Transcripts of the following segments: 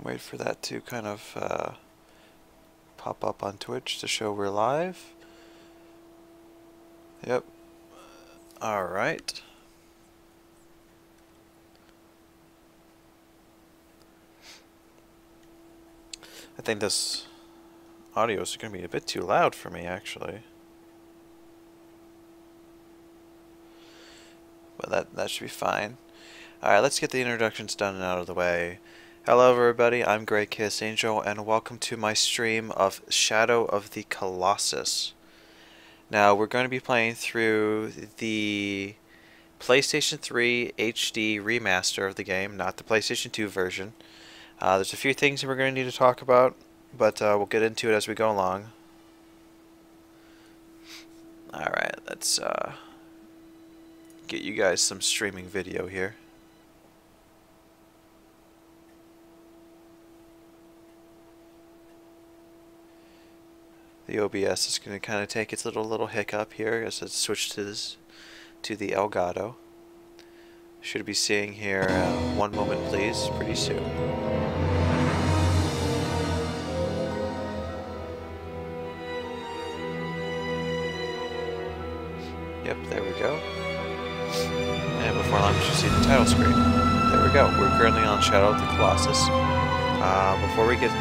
Wait for that to kind of pop up on Twitch to show we're live. Yep. Alright. I think this audio is going to be a bit too loud for me, actually. But that should be fine. Alright, let's get the introductions done and out of the way. Hello everybody, I'm grekaosangel, and welcome to my stream of Shadow of the Colossus. Now, we're going to be playing through the PlayStation 3 HD remaster of the game, not the PlayStation 2 version. There's a few things that we're going to need to talk about, but we'll get into it as we go along. Alright, let's get you guys some streaming video here. The OBS is going to kind of take its little hiccup here as it switches to the Elgato. Should be seeing here, one moment please, pretty soon. Yep, there we go. And before long, you should see the title screen. There we go. We're currently on Shadow of the Colossus. Before we get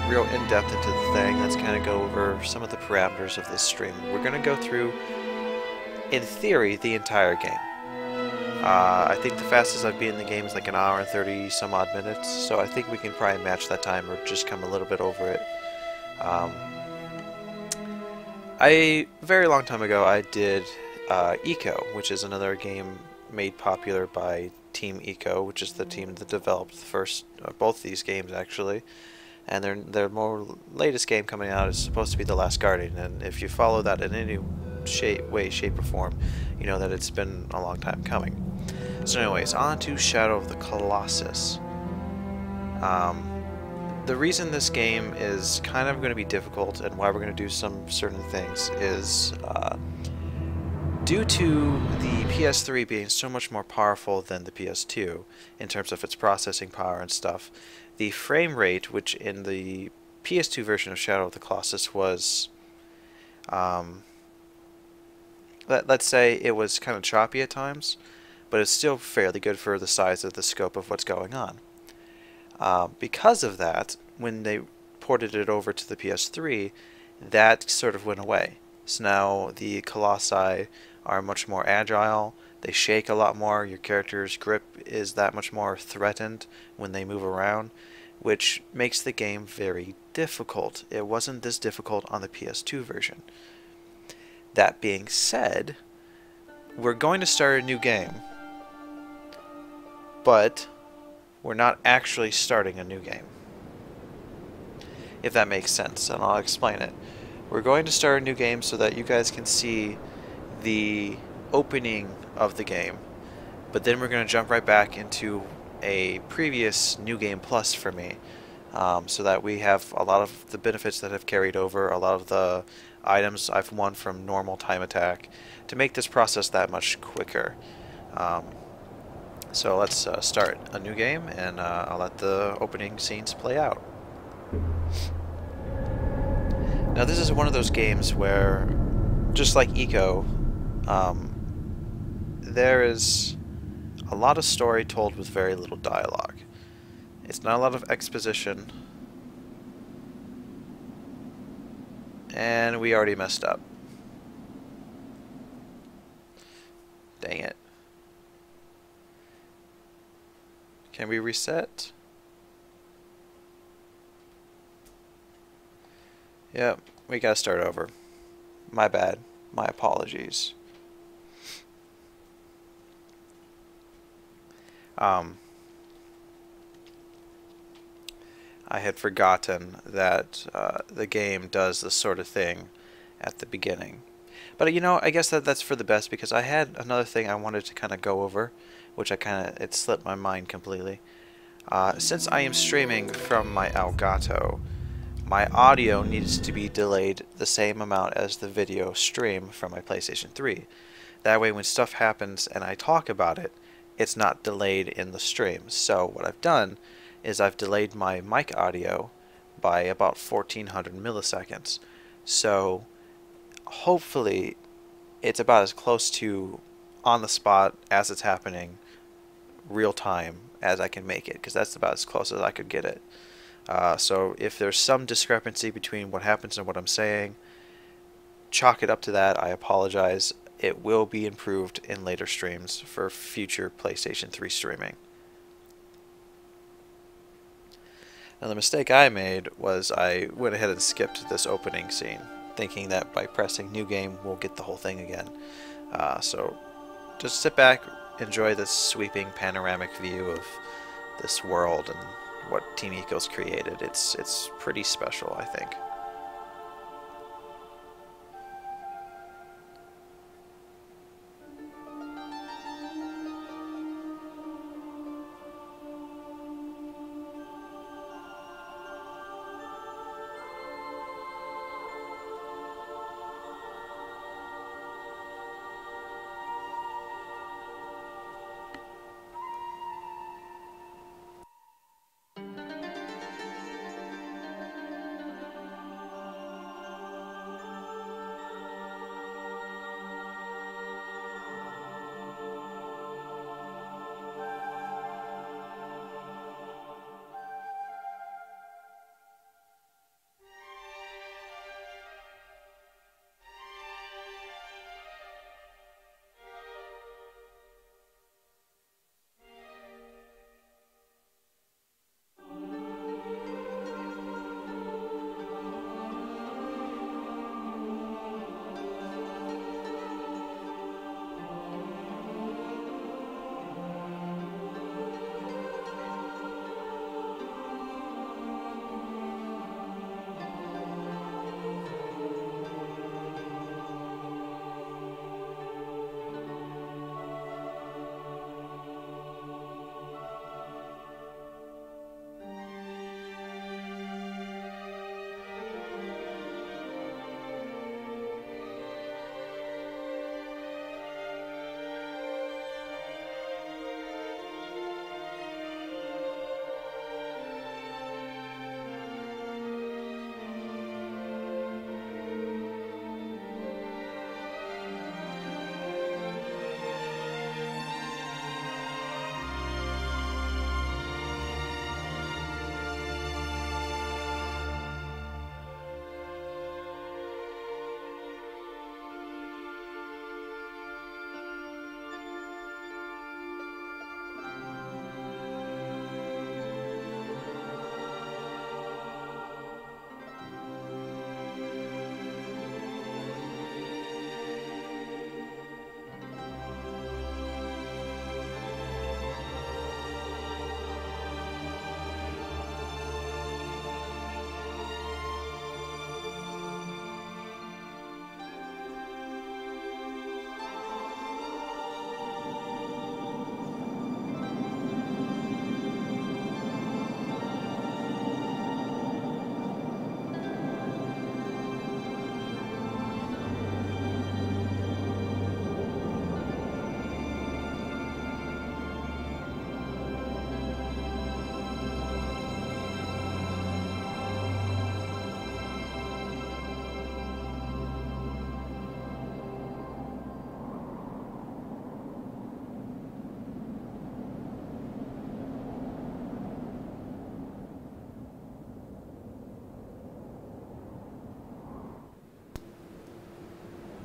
real in-depth into the thing, let's kind of go over some of the parameters of this stream. We're going to go through, in theory, the entire game. I think the fastest I've been in the game is like an hour and 30 some odd minutes, so I think we can probably match that time or just come a little bit over it. A very long time ago I did Eco, which is another game made popular by Team Eco, which is the team that developed the first, both these games actually. And their more latest game coming out is supposed to be The Last Guardian, and if you follow that in any way, shape, or form, you know that it's been a long time coming. So anyways, on to Shadow of the Colossus. The reason this game is kind of going to be difficult and why we're going to do some certain things is due to the PS3 being so much more powerful than the PS2 in terms of its processing power and stuff. The frame rate, which in the PS2 version of Shadow of the Colossus was, let's say it was kind of choppy at times, but it's still fairly good for the size of the scope of what's going on. Because of that, when they ported it over to the PS3, that sort of went away. So now the Colossi are much more agile, they shake a lot more, your character's grip is that much more threatened when they move around, which makes the game very difficult. It wasn't this difficult on the PS2 version. That being said, we're going to start a new game, but we're not actually starting a new game. If that makes sense, and I'll explain it. We're going to start a new game so that you guys can see the opening of the game, but then we're going to jump right back into a previous New Game Plus for me, so that we have a lot of the benefits that have carried over, a lot of the items I've won from normal time attack, to make this process that much quicker. So let's start a new game, and I'll let the opening scenes play out. Now this is one of those games where, just like Eco, there is a lot of story told with very little dialogue. It's not a lot of exposition. And we already messed up. Dang it. Can we reset? Yep, we gotta start over. My bad. My apologies. I had forgotten that the game does this sort of thing at the beginning. But you know, I guess that's for the best, because I had another thing I wanted to kind of go over, which it slipped my mind completely. Since I am streaming from my Elgato, my audio needs to be delayed the same amount as the video stream from my PlayStation 3. That way when stuff happens and I talk about it, it's not delayed in the stream. So what I've done is I've delayed my mic audio by about 1400 milliseconds. So hopefully it's about as close to on the spot as it's happening, real time, as I can make it, because that's about as close as I could get it. So if there's some discrepancy between what happens and what I'm saying, chalk it up to that. I apologize. It will be improved in later streams for future PlayStation 3 streaming. Now the mistake I made was I went ahead and skipped this opening scene, thinking that by pressing new game we'll get the whole thing again. So just sit back, enjoy this sweeping panoramic view of this world and what Team Eco's created. It's pretty special, I think.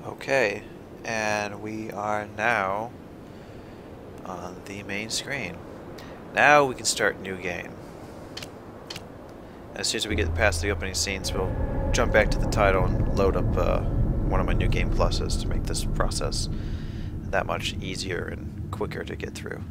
Okay, and we are now on the main screen. Now we can start new game. As soon as we get past the opening scenes, we'll jump back to the title and load up one of my new game pluses to make this process that much easier and quicker to get through.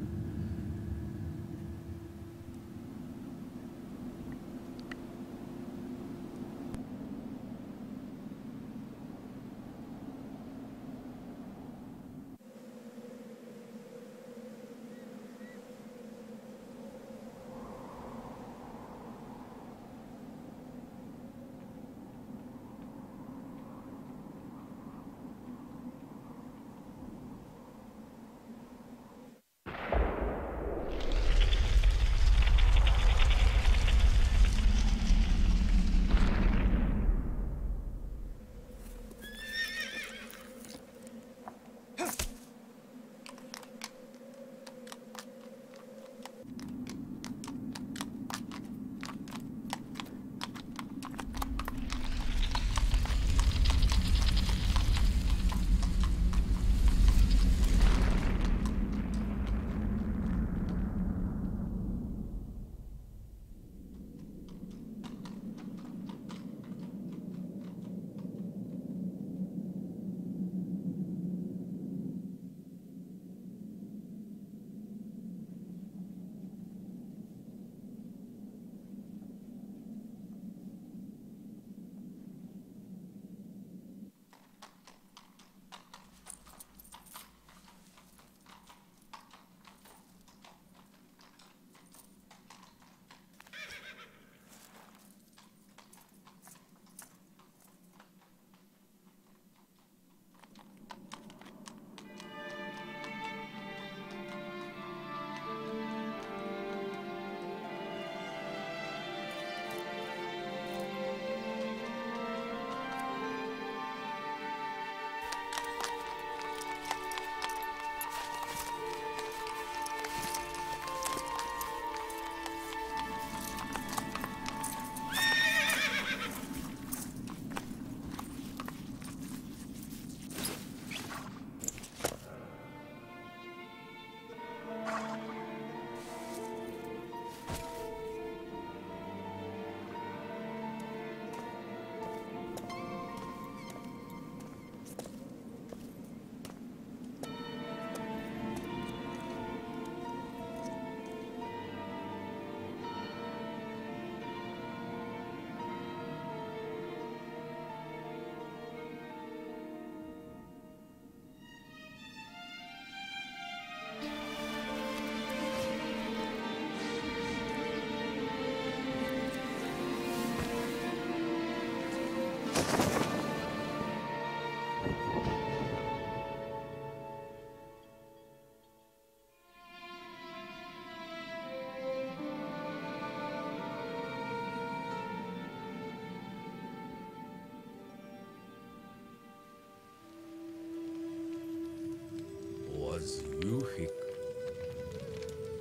was Yuhik.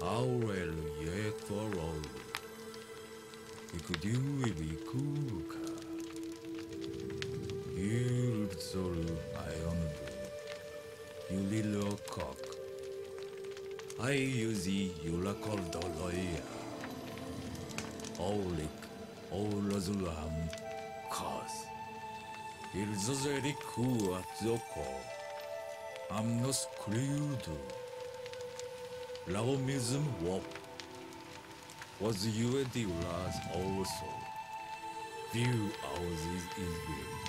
Aurel Yekorol. Ikuduibikuka. Yurtsoru Ionbu. Yulilo cock. I use Yulakol Doloya. Olik Olazulam Cos. Ilzozeriku Atzoko. Amnos Crudu. Laomism Wop. Was Uedilas also. Few houses is built.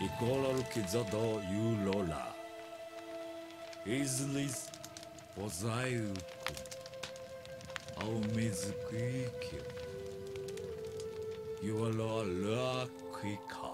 Ikola Kizado Yulola. Islis Pozaiuku. Aumizukikyo. Yuala La Kika.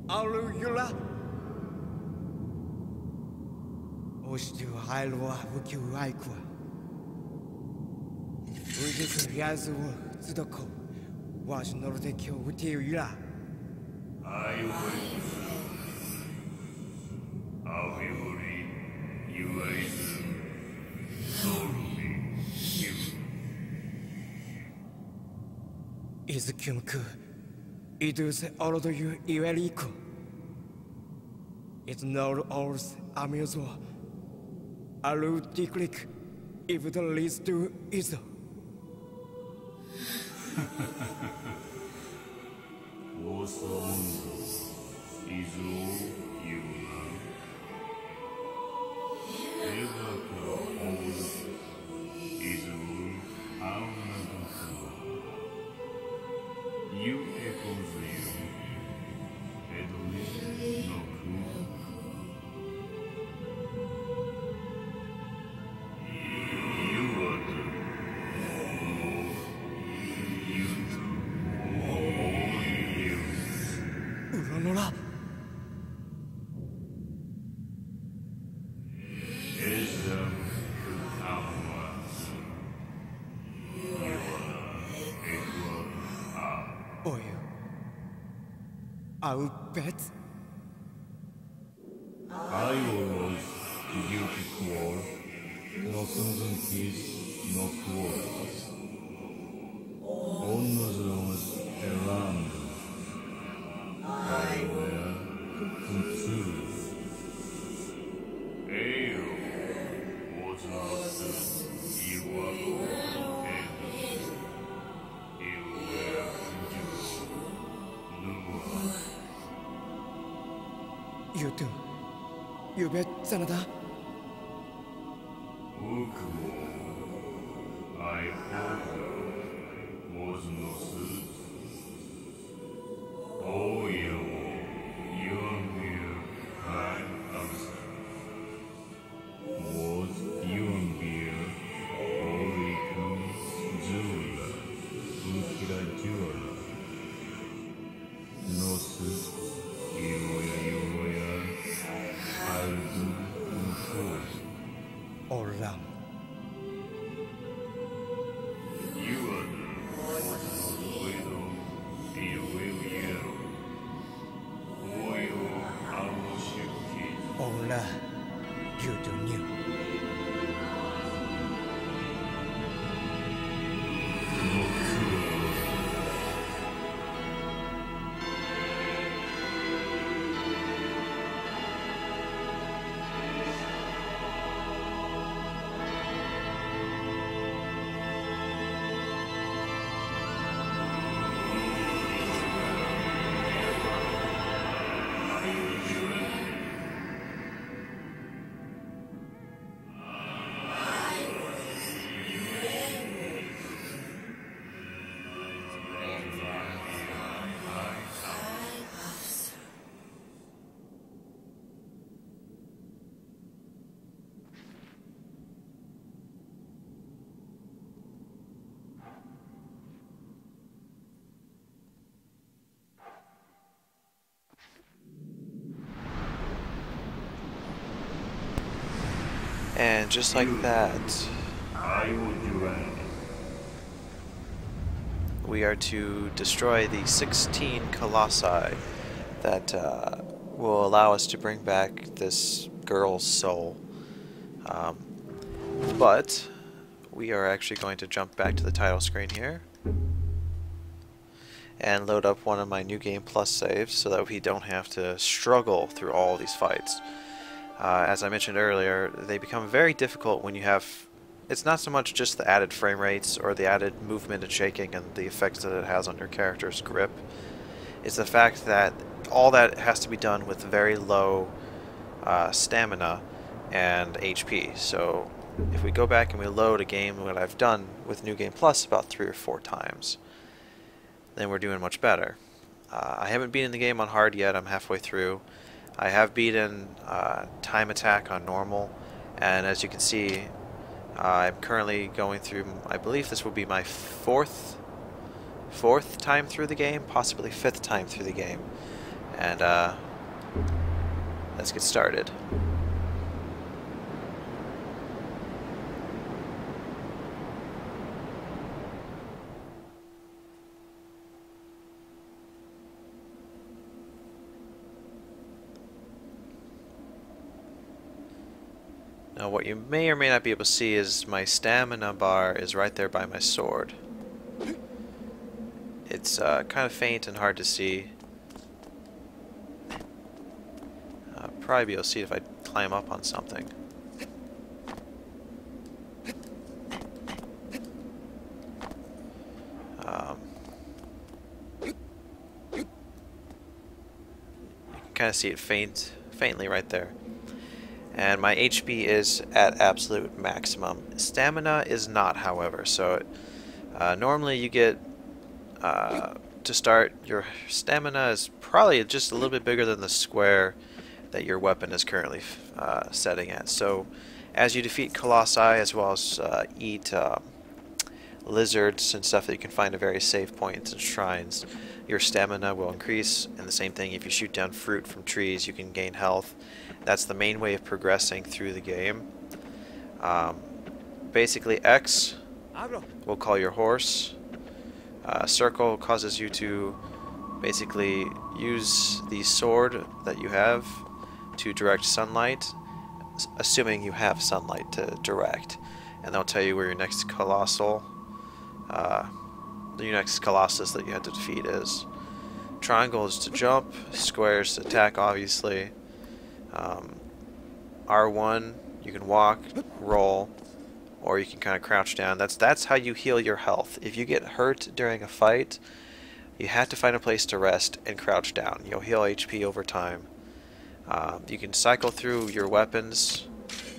Aluyula. Ostu Hailwa Wuku Aikwa. Ujiku Yazu Tsudoko. Was Nordekyo Utiula. I will. Aviori, you is. Sorry, you. Izukumku. Idus Orodoyu Iweriko. It's not ours, Amuzo. Alu Tiklik, if the leads to Izo. Osondo, Izo, Yuna. Evaka, Oz, Izo, Aunadu. You echoes you. Edoli, no clue. You are the Lord. You do all you. Uranora. Ism Awas. You are equal up. Oyu. I'll bet. I was beautiful wall. No sunken kiss, no quarrels. On was around. I were confused. Ale was not you were and you were just no more. You do. You bet, Sanada. I heard was no suit. Oh, you are here, I answer. Was you here おらん You are the widow, be will you. Oil, I worship you. おら you do new And just like that, I will do it. we are to destroy the 16 Colossi that will allow us to bring back this girl's soul. But we are actually going to jump back to the title screen here and load up one of my New Game Plus saves so that we don't have to struggle through all these fights. As I mentioned earlier, they become very difficult when you have... It's not so much just the added frame rates or the added movement and shaking and the effects that it has on your character's grip. It's the fact that all that has to be done with very low stamina and HP. So if we go back and we load a game, what I've done with New Game Plus about 3 or 4 times, then we're doing much better. I haven't beaten the game on hard yet. I'm halfway through. I have beaten time attack on normal, and as you can see, I'm currently going through, I believe this will be my fourth time through the game, possibly 5th time through the game. And let's get started. Now what you may or may not be able to see is my stamina bar is right there by my sword. It's kind of faint and hard to see. Probably be able to see if I climb up on something. You can kind of see it faintly right there. And my HP is at absolute maximum. Stamina is not, however. So normally you get, to start, your stamina is probably just a little bit bigger than the square that your weapon is currently setting at. So as you defeat Colossi, as well as eat lizards and stuff that you can find at various save points and shrines, your stamina will increase. And the same thing, if you shoot down fruit from trees, you can gain health. That's the main way of progressing through the game. Basically, X will call your horse. Circle causes you to basically use the sword that you have to direct sunlight, assuming you have sunlight to direct. And they'll tell you where your next colossal, your next Colossus that you have to defeat is. Triangle is to jump, square is to attack, obviously. R1, you can walk, roll, or you can kind of crouch down. That's how you heal your health. If you get hurt during a fight, you have to find a place to rest and crouch down. You'll heal HP over time. You can cycle through your weapons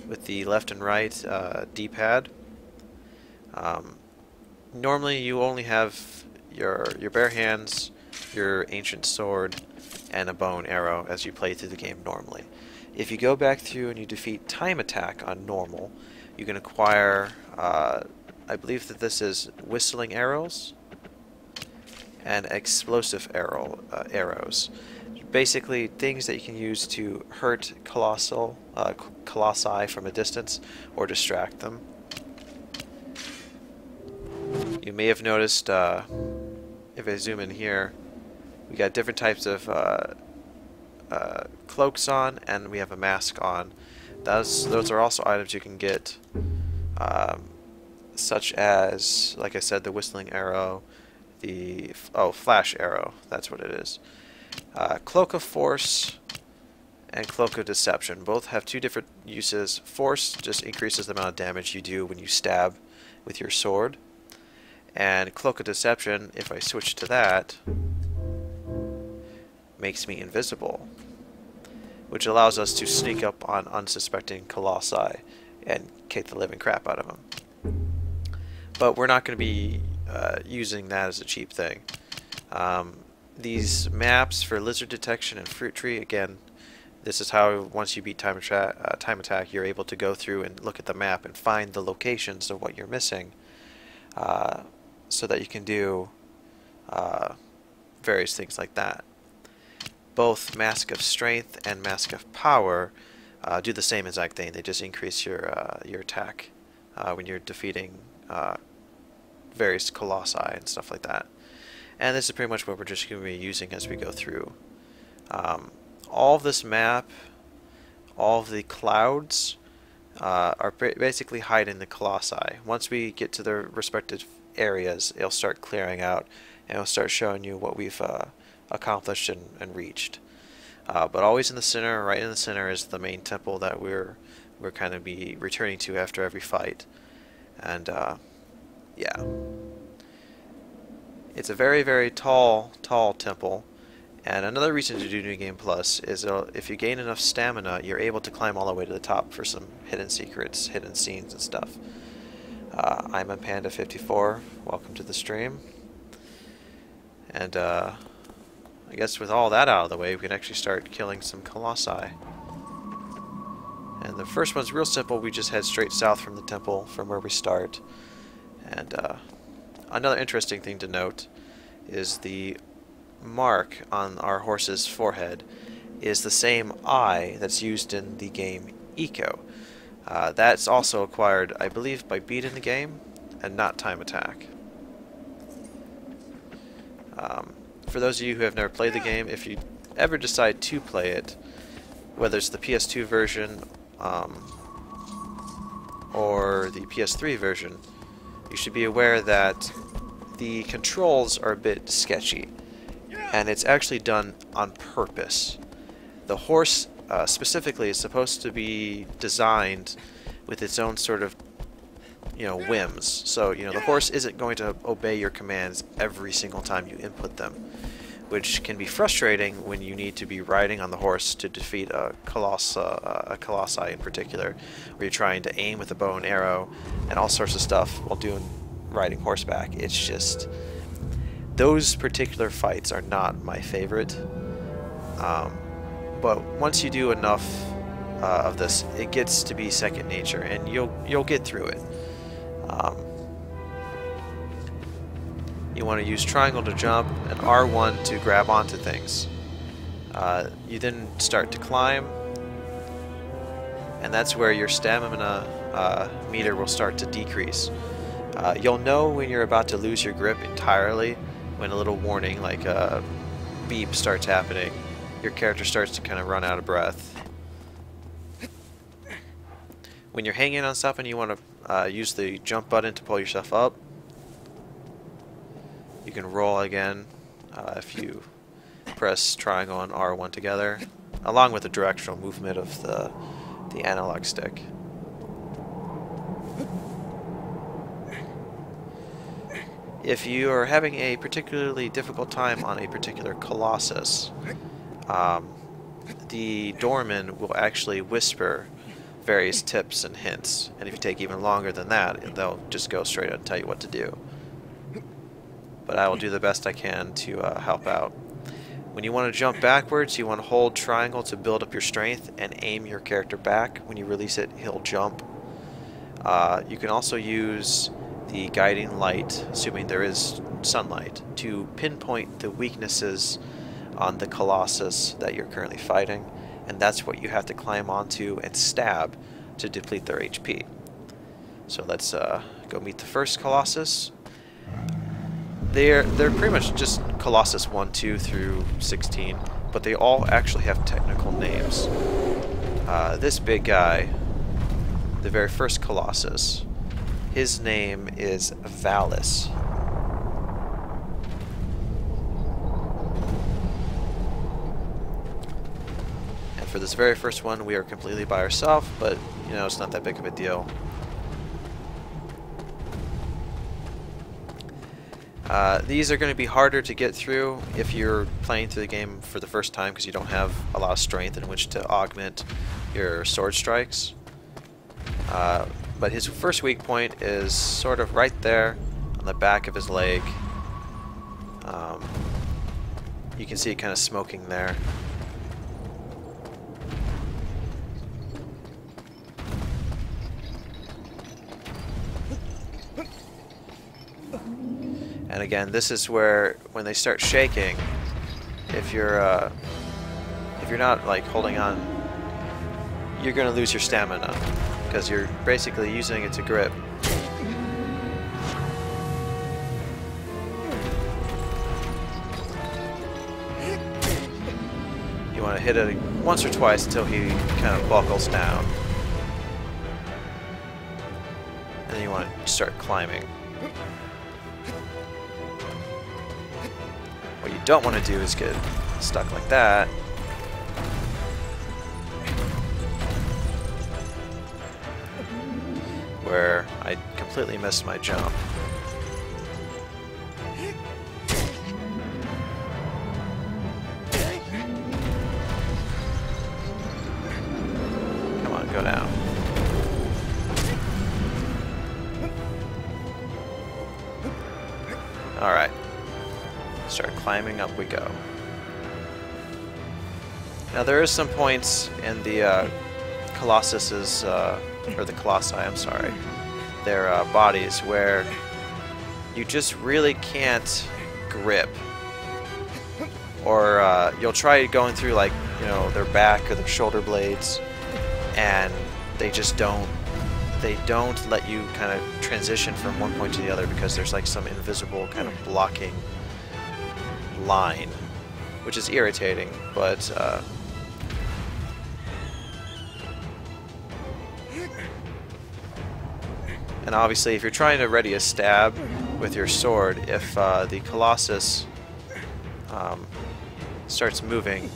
with the left and right D-pad. Normally you only have your bare hands, your ancient sword, and a bow and arrow as you play through the game normally. If you go back through and you defeat time attack on normal, you can acquire, I believe that this is whistling arrows and explosive arrows. Basically things that you can use to hurt colossal colossi from a distance or distract them. You may have noticed, if I zoom in here, we got different types of cloaks on, and we have a mask on. Those are also items you can get, such as, like I said, the whistling arrow, the flash arrow. That's what it is. Cloak of Force and Cloak of Deception both have two different uses. Force just increases the amount of damage you do when you stab with your sword, and Cloak of Deception, if I switch to that, makes me invisible, which allows us to sneak up on unsuspecting colossi and kick the living crap out of them. But we're not going to be using that as a cheap thing. These maps for lizard detection and fruit tree, again, this is how once you beat time attack, you're able to go through and look at the map and find the locations of what you're missing, so that you can do various things like that. Both Mask of Strength and Mask of Power do the same exact thing. They just increase your attack when you're defeating various colossi and stuff like that. And this is pretty much what we're just going to be using as we go through. All of this map, all of the clouds are basically hiding the colossi. Once we get to their respective areas, it'll start clearing out and it'll start showing you what we've accomplished and reached. But always in the center, right in the center, is the main temple that we're kind of be returning to after every fight. And yeah, it's a very, very tall temple. And another reason to do New Game Plus is if you gain enough stamina, you're able to climb all the way to the top for some hidden secrets, hidden scenes and stuff. I'm a Panda54. Welcome to the stream. And I guess with all that out of the way, we can actually start killing some colossi. And the first one's real simple. We just head straight south from the temple, from where we start. And another interesting thing to note is the mark on our horse's forehead is the same eye that's used in the game Eco. That's also acquired, I believe, by beating the game and not time attack. For those of you who have never played the game, if you ever decide to play it, whether it's the PS2 version or the PS3 version, you should be aware that the controls are a bit sketchy, and it's actually done on purpose. The horse specifically is supposed to be designed with its own sort of, whims. So, the horse isn't going to obey your commands every single time you input them, which can be frustrating when you need to be riding on the horse to defeat a colossi in particular, where you're trying to aim with a bow and arrow and all sorts of stuff while riding horseback. It's just, those particular fights are not my favorite. But once you do enough of this, it gets to be second nature, and you'll get through it. You want to use triangle to jump and R1 to grab onto things. You then start to climb, and that's where your stamina meter will start to decrease. You'll know when you're about to lose your grip entirely when a little warning like a beep starts happening. Your character starts to kind of run out of breath. When you're hanging on stuff and you want to use the jump button to pull yourself up, you can roll again if you press triangle and R1 together, along with the directional movement of the analog stick. If you are having a particularly difficult time on a particular Colossus, the doorman will actually whisper various tips and hints, and if you take even longer than that, they'll just go straight up and tell you what to do. But I will do the best I can to help out. When you want to jump backwards, you want to hold triangle to build up your strength and aim your character back. When you release it, he'll jump. You can also use the guiding light, assuming there is sunlight, to pinpoint the weaknesses on the Colossus that you're currently fighting, and that's what you have to climb onto and stab to deplete their HP. So let's go meet the first Colossus. They're pretty much just Colossus 1, 2 through 16, but they all actually have technical names. This big guy, the very first Colossus, his name is Valus. And for this very first one, we are completely by ourselves, but you know, it's not that big of a deal. These are going to be harder to get through if you're playing through the game for the first time because you don't have a lot of strength in which to augment your sword strikes. But his first weak point is sort of right there on the back of his leg. You can see it kind of smoking there. And again, this is where when they start shaking, if you're not like holding on, you're gonna lose your stamina because you're basically using it to grip. You want to hit it once or twice until he kind of buckles down, and then you want to start climbing. What you don't want to do is get stuck like that. Where I completely missed my jump. Come on, go down. Alright. Start climbing up we go. Now there is some points in the Colossus's, or the Colossi, I'm sorry, their bodies where you just really can't grip. Or you'll try going through like, you know, their back or their shoulder blades and they just don't let you kind of transition from one point to the other because there's like some invisible kind of blocking line, which is irritating, but and obviously if you're trying to ready a stab with your sword, if the Colossus starts moving,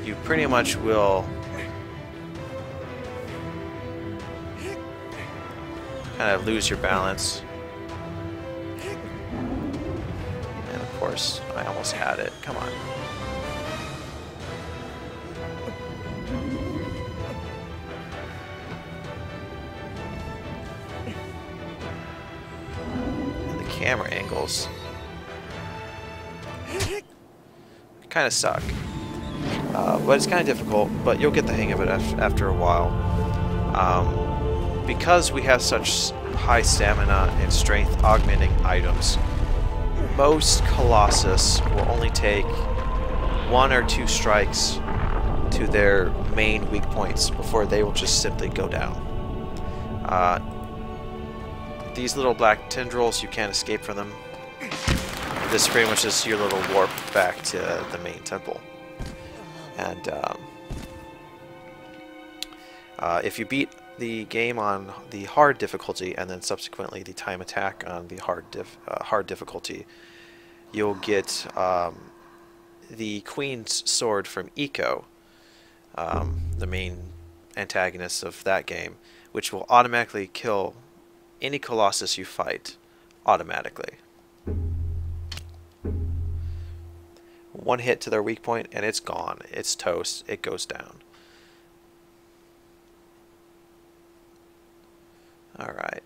you pretty much will kind of lose your balance. And of course, I almost had it. Come on. And the camera angles kind of suck. But it's kind of difficult, but you'll get the hang of it after a while. Because we have such high stamina and strength augmenting items, most Colossus will only take 1 or 2 strikes to their main weak points before they will just simply go down. These little black tendrils, you can't escape from them. This pretty much is your little warp back to the main temple. And if you beat the game on the hard difficulty and then subsequently the time attack on the hard difficulty, you'll get the Queen's Sword from Eco, the main antagonist of that game, which will automatically kill any Colossus you fight automatically. One hit to their weak point and it's gone. It's toast. It goes down. Alright.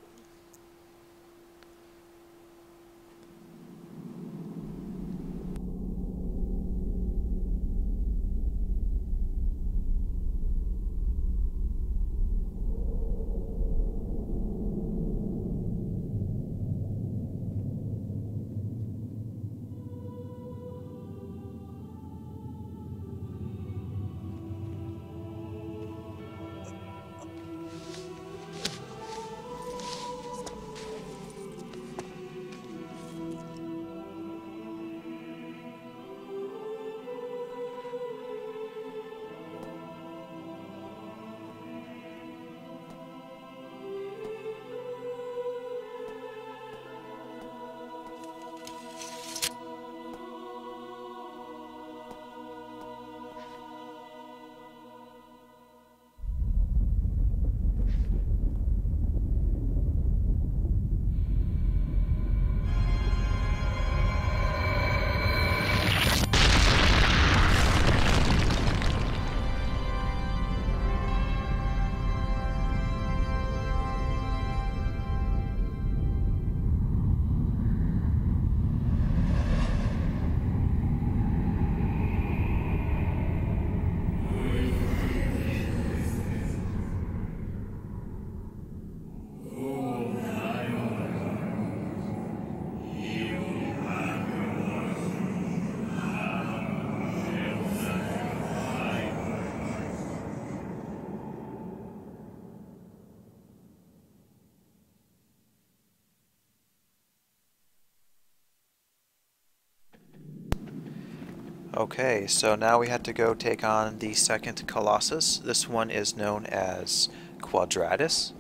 Okay, so now we had to go take on the second Colossus. This one is known as Quadratus.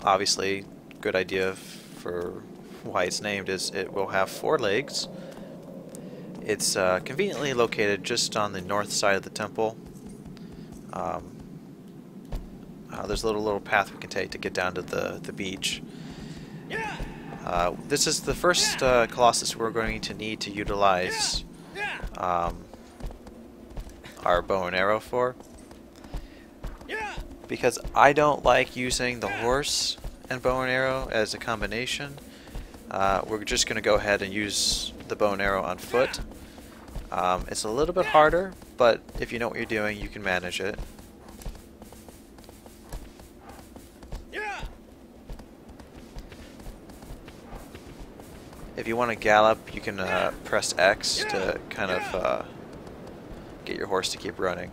Obviously, good idea for why it's named is it will have 4 legs. It's conveniently located just on the north side of the temple. There's a little path we can take to get down to the beach. This is the first Colossus we're going to need to utilize our bow and arrow for. Because I don't like using the horse and bow and arrow as a combination, we're just going to go ahead and use the bow and arrow on foot. It's a little bit harder, but if you know what you're doing, you can manage it. If you want to gallop, you can press X to kind of get your horse to keep running.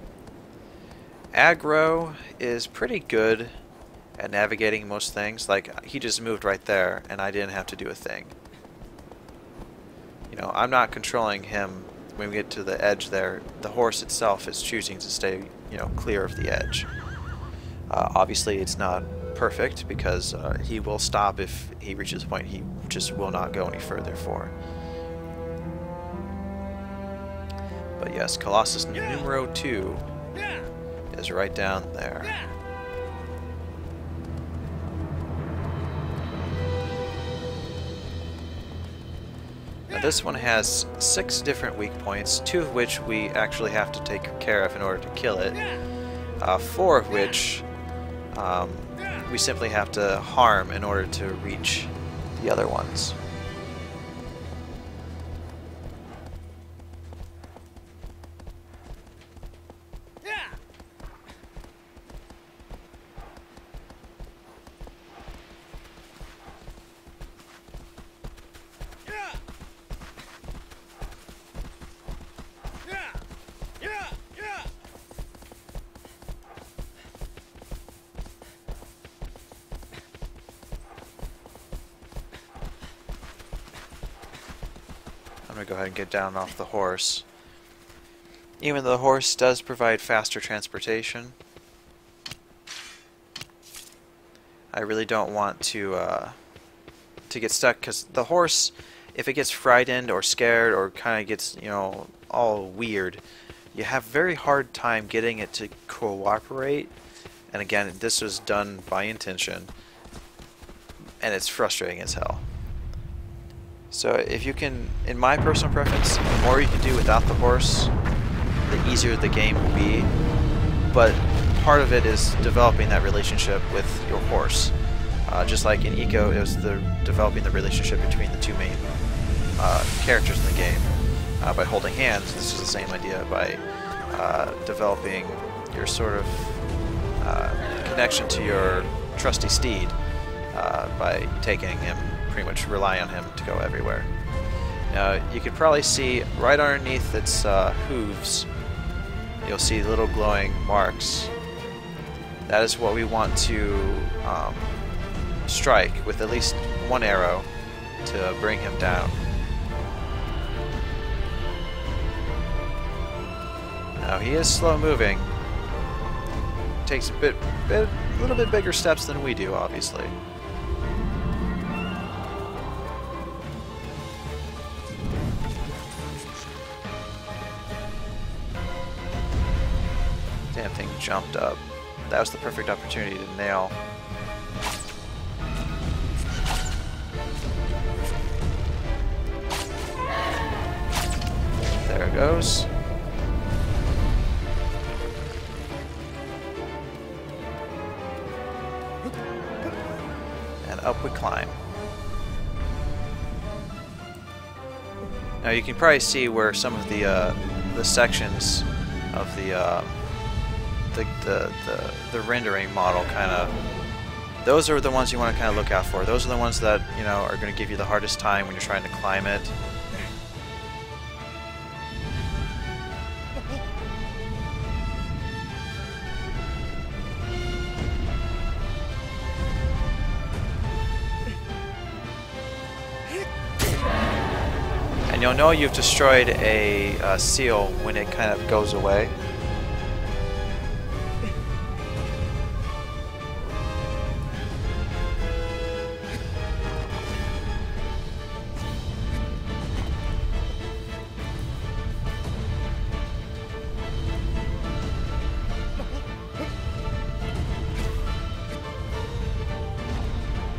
Aggro is pretty good at navigating most things. Like, he just moved right there, and I didn't have to do a thing. You know, I'm not controlling him when we get to the edge there. The horse itself is choosing to stay, you know, clear of the edge. Obviously, it's not perfect because he will stop if he reaches a point he just will not go any further for. But yes, Colossus numero 2 is right down there. Now this one has 6 different weak points, 2 of which we actually have to take care of in order to kill it, 4 of which we simply have to harm in order to reach the other ones. I'm going to go ahead and get down off the horse. Even though the horse does provide faster transportation, I really don't want to get stuck, because the horse, if it gets frightened or scared or kind of gets, you know, all weird, you have a very hard time getting it to cooperate. And again, this was done by intention, and it's frustrating as hell. So if you can, in my personal preference, the more you can do without the horse, the easier the game will be. But part of it is developing that relationship with your horse. Just like in Eco, it was developing the relationship between the 2 main characters in the game. By holding hands, this is the same idea, by developing your sort of connection to your trusty steed, by taking him, pretty much rely on him to go everywhere. Now, you can probably see right underneath its hooves, you'll see little glowing marks. That is what we want to strike with at least 1 arrow to bring him down. Now, he is slow moving. Takes a little bit bigger steps than we do, obviously. Damn thing jumped up. That was the perfect opportunity to nail. There it goes. And up we climb. Now you can probably see where some of the sections of the rendering model kind of, those are the ones you want to kind of look out for. Those are the ones that, you know, are going to give you the hardest time when you're trying to climb it. And And you'll know you've destroyed a seal when it kind of goes away.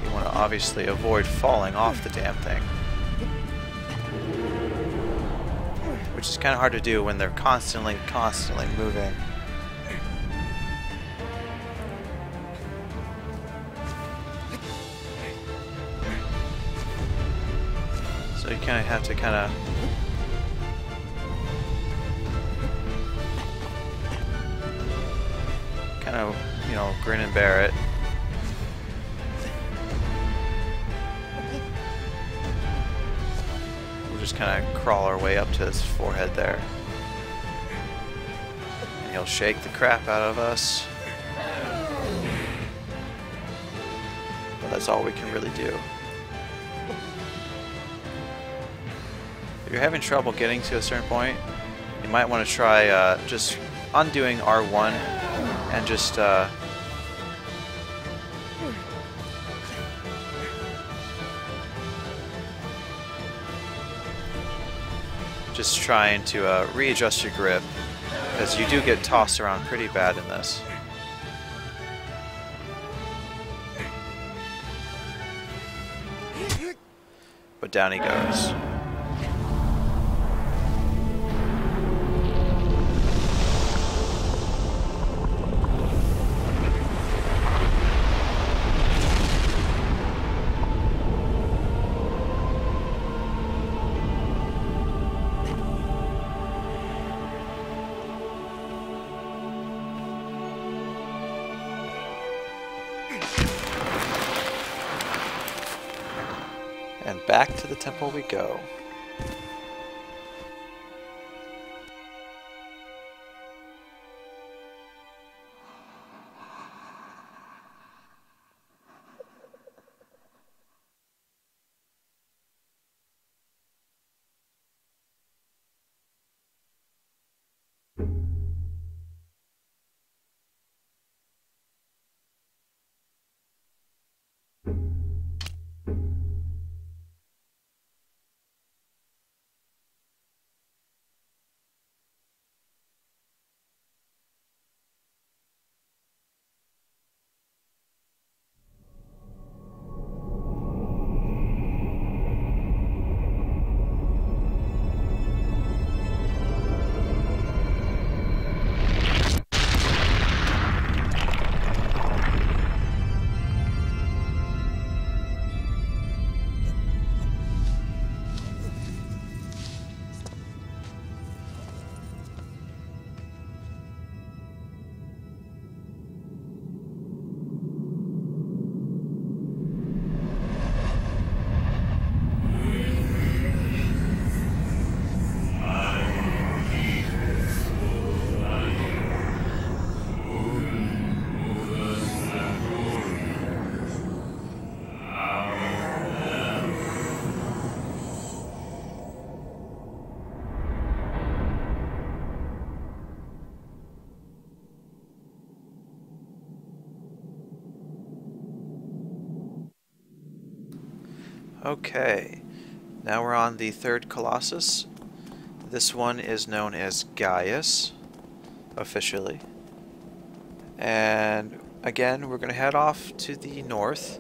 You want to obviously avoid falling off the damn thing. Which is kind of hard to do when they're constantly moving. So you kind of have to you know, grin and bear it. Just kind of crawl our way up to his forehead there. And he'll shake the crap out of us. But that's all we can really do. If you're having trouble getting to a certain point, you might want to try just undoing R1 and just trying to readjust your grip, because you do get tossed around pretty bad in this. But down he goes. And back to the temple we go. Okay, now we're on the third Colossus. This one is known as Gaius, officially. And again, we're going to head off to the north.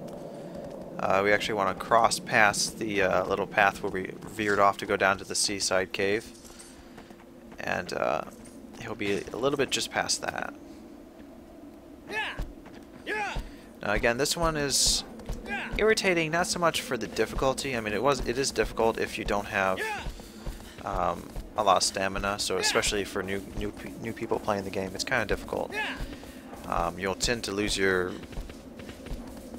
We actually want to cross past the little path where we veered off to go down to the seaside cave. And he'll be a little bit just past that. Now again, this one is irritating, not so much for the difficulty. I mean, it is difficult if you don't have a lot of stamina. So especially for new people playing the game, it's kind of difficult. You'll tend to lose your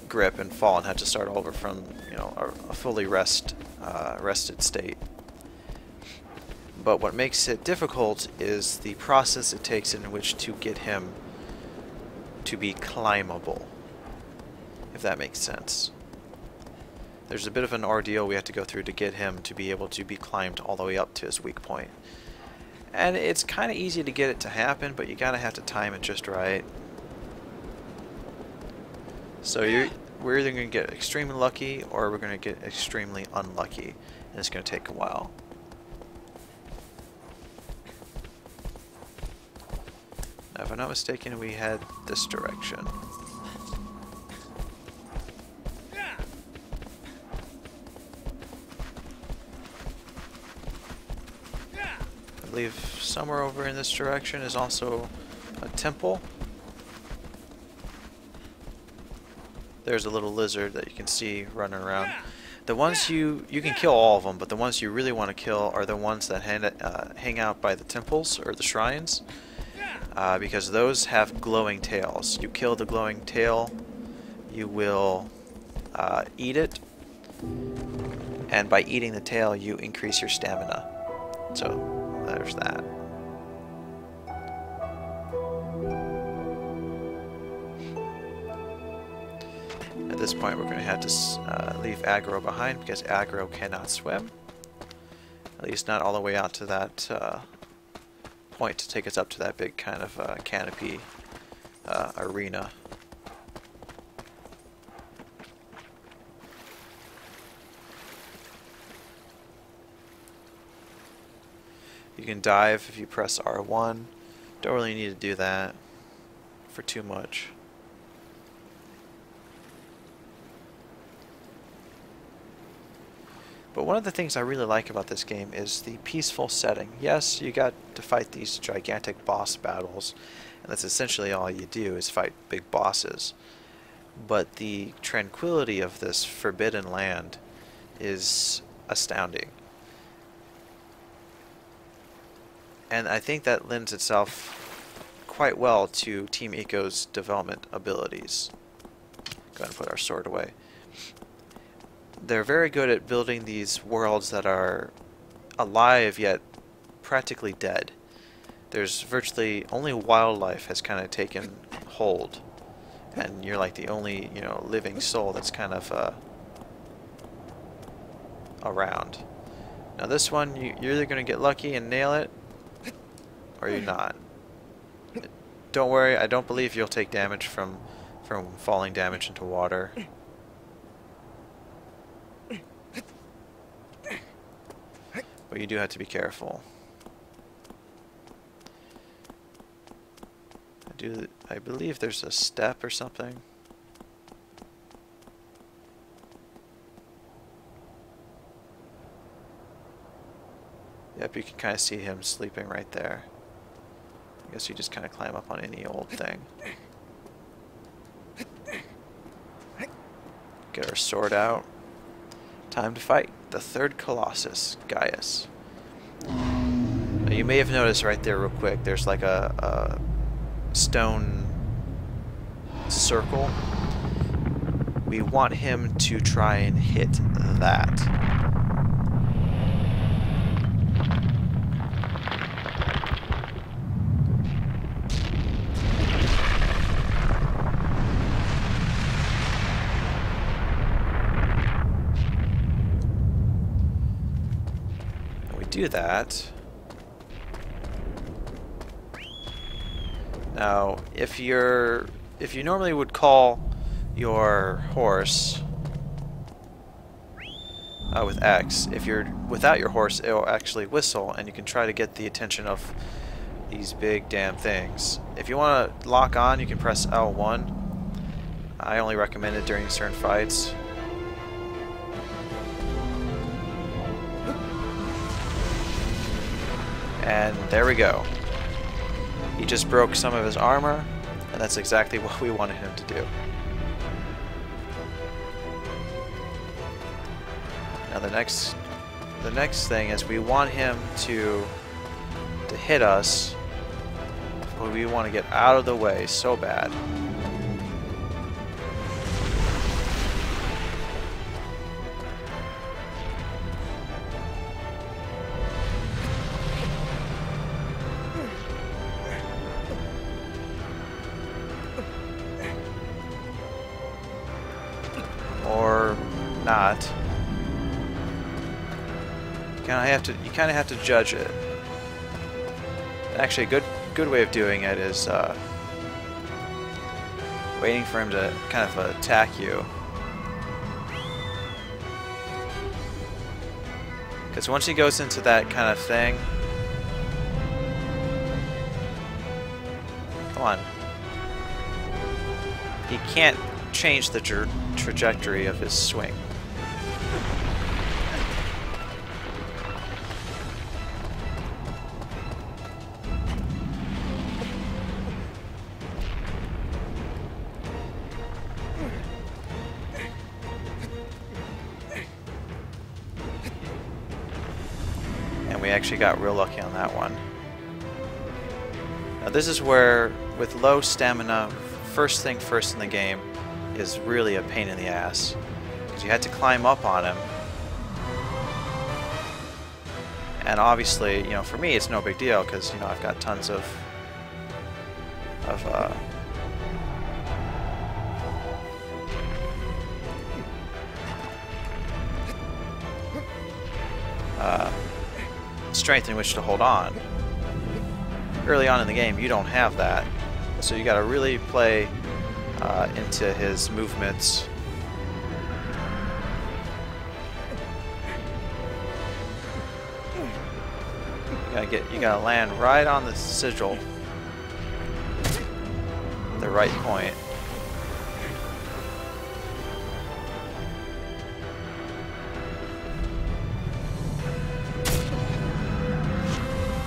grip and fall and have to start over from a fully rested state. But what makes it difficult is the process it takes in which to get him to be climbable, if that makes sense. There's a bit of an ordeal we have to go through to get him to be able to be climbed all the way up to his weak point. And it's kind of easy to get it to happen, but you gotta have to time it just right. So we're either going to get extremely lucky, or we're going to get extremely unlucky, and it's going to take a while. Now, if I'm not mistaken, we head this direction. I believe somewhere over in this direction is also a temple. There's a little lizard that you can see running around. The ones you can kill all of them, but the ones you really want to kill are the ones that hang out by the temples or the shrines, because those have glowing tails. You kill the glowing tail, you will eat it, and by eating the tail you increase your stamina. So there's that. At this point we're going to have to leave Aggro behind, because Aggro cannot swim. At least not all the way out to that point to take us up to that big kind of canopy arena. You can dive if you press R1. Don't really need to do that for too much. But one of the things I really like about this game is the peaceful setting. Yes, you got to fight these gigantic boss battles, and that's essentially all you do is fight big bosses. But the tranquility of this forbidden land is astounding. And I think that lends itself quite well to Team Ico's development abilities. Go ahead and put our sword away. They're very good at building these worlds that are alive yet practically dead. There's virtually only wildlife has kind of taken hold, and you're like the only, you know, living soul that's kind of around. Now this one, you're either going to get lucky and nail it, or you're not. Don't worry, I don't believe you'll take damage from falling damage into water. But you do have to be careful. I believe there's a step or something. Yep, you can kind of see him sleeping right there. I guess you just kind of climb up on any old thing. Get our sword out. Time to fight the third Colossus, Gaius. Now, you may have noticed right there real quick, there's like a stone circle. We want him to try and hit that. Do that. Now, if you normally would call your horse with X, if you're without your horse, it'll actually whistle, and you can try to get the attention of these big damn things. If you want to lock on, you can press L1. I only recommend it during certain fights. And there we go. He just broke some of his armor, and that's exactly what we wanted him to do. Now the next thing is we want him to hit us, but we want to get out of the way so bad. not. You kind of have to judge it. Actually, a good way of doing it is waiting for him to kind of attack you. Because once he goes into that kind of thing, come on, he can't change the trajectory of his swing. And we actually got real lucky on that one. Now this is where, with low stamina, first thing first in the game is really a pain in the ass. Because you had to climb up on him. And obviously, you know, for me it's no big deal because, you know, I've got tons of strength in which to hold on. Early on in the game, you don't have that, so you got to really play into his movements. You gotta land right on the sigil, the right point.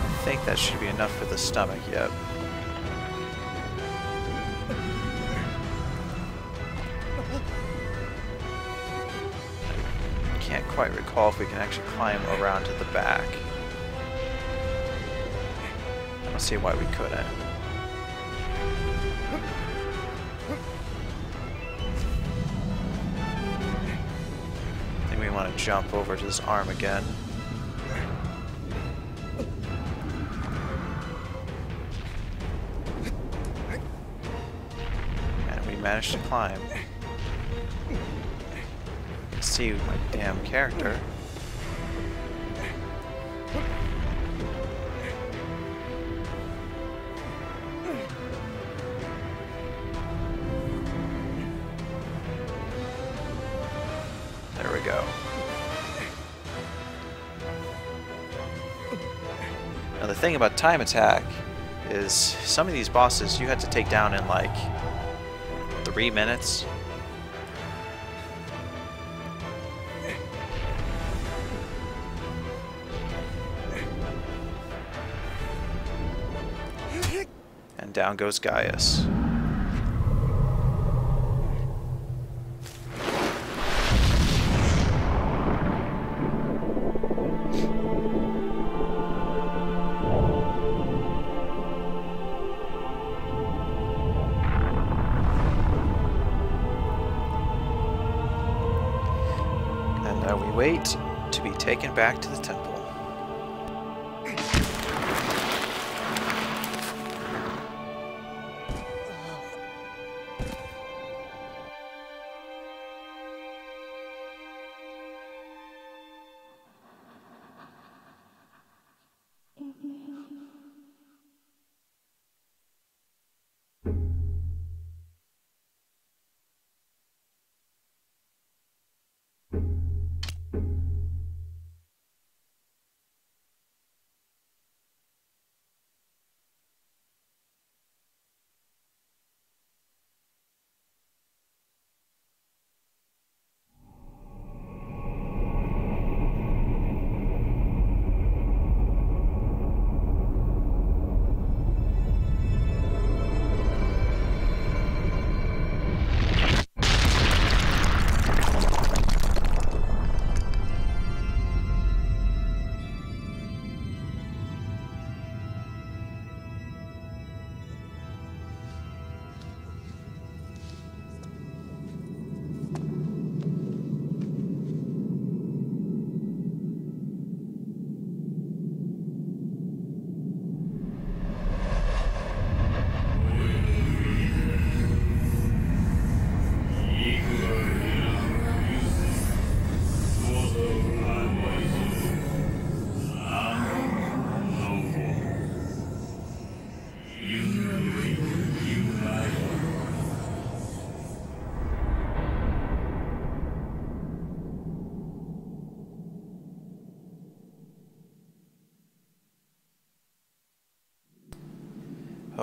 I think that should be enough for the stomach, yep. Can't quite recall if we can actually climb around to the back. I don't see why we couldn't. I think we want to jump over to this arm again. Managed to climb. You can see my damn character. There we go. Now the thing about time attack is some of these bosses you had to take down in like 3 minutes. And down goes Gaius. We wait to be taken back to the temple.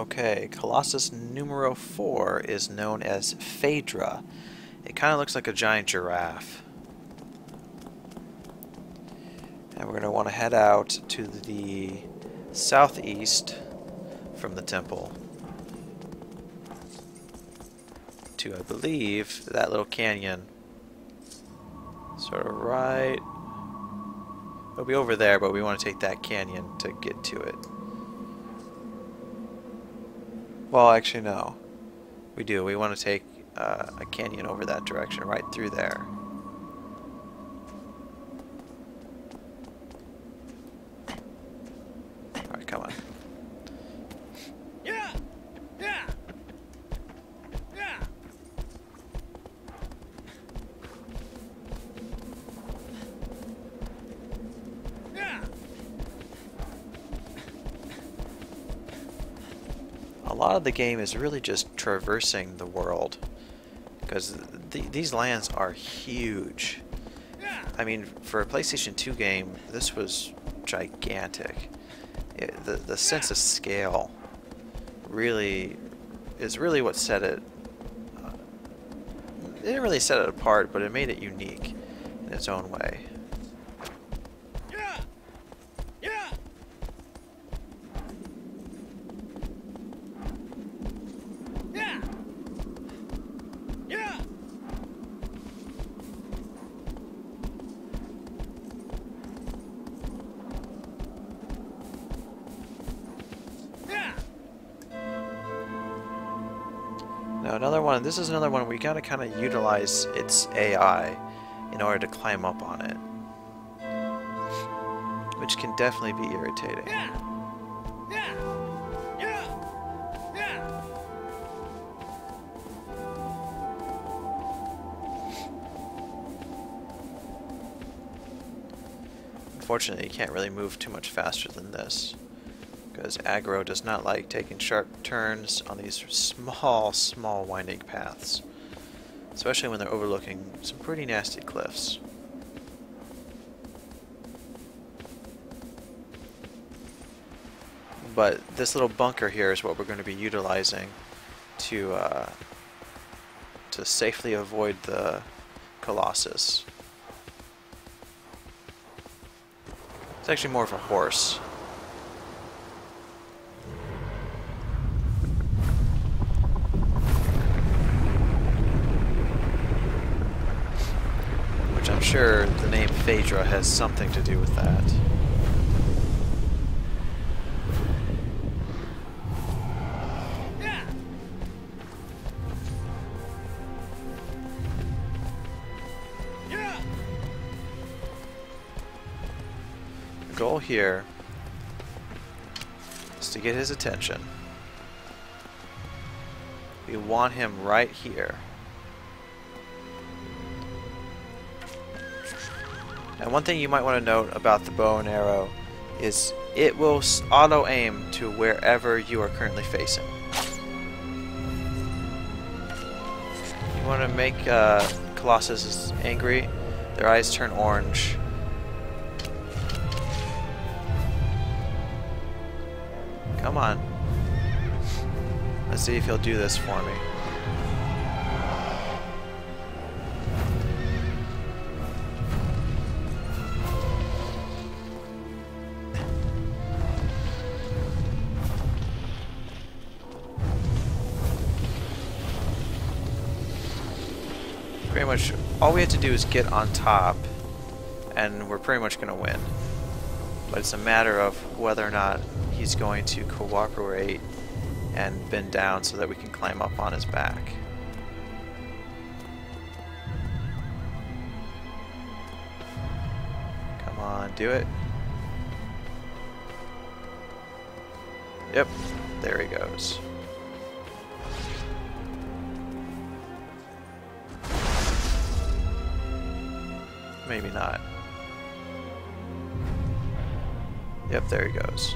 Okay, Colossus numero 4 is known as Phaedra. It kind of looks like a giant giraffe. And we're going to want to head out to the southeast from the temple to, I believe, that little canyon. Sort of right... It'll be over there, but we want to take that canyon to get to it. Well, actually, no. We do. We want to take a canyon over that direction, right through there. Alright, come on. Yeah! Yeah! Yeah! Yeah! A lot of the game is really just traversing the world, because these lands are huge. I mean, for a PlayStation 2 game, this was gigantic. The sense of scale really is really what set it. It didn't really set it apart, but it made it unique in its own way. Now another one, this is another one we gotta kind of utilize its AI in order to climb up on it, which can definitely be irritating. Unfortunately, you can't really move too much faster than this, because aggro does not like taking sharp turns on these small winding paths, especially when they're overlooking some pretty nasty cliffs. But this little bunker here is what we're going to be utilizing to safely avoid the Colossus. It's actually more of a horse. Which I'm sure the name Phaedra has something to do with that. The goal here is to get his attention. We want him right here. And one thing you might want to note about the bow and arrow is it will auto-aim to wherever you are currently facing. You want to make Colossus angry, their eyes turn orange. Come on. Let's see if he'll do this for me. Pretty much all we have to do is get on top and we're pretty much going to win. But it's a matter of whether or not he's going to cooperate and bend down so that we can climb up on his back. Come on, do it. Yep, there he goes. Maybe not. Yep, there he goes.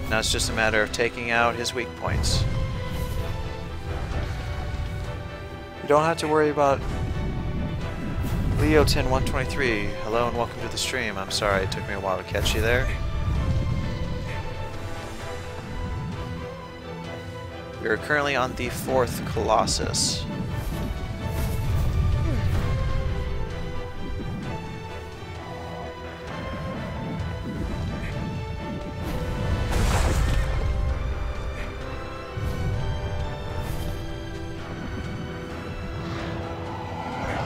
Now it's just a matter of taking out his weak points. You don't have to worry about Leotin123. Hello and welcome to the stream. I'm sorry it took me a while to catch you there. We are currently on the 4th Colossus.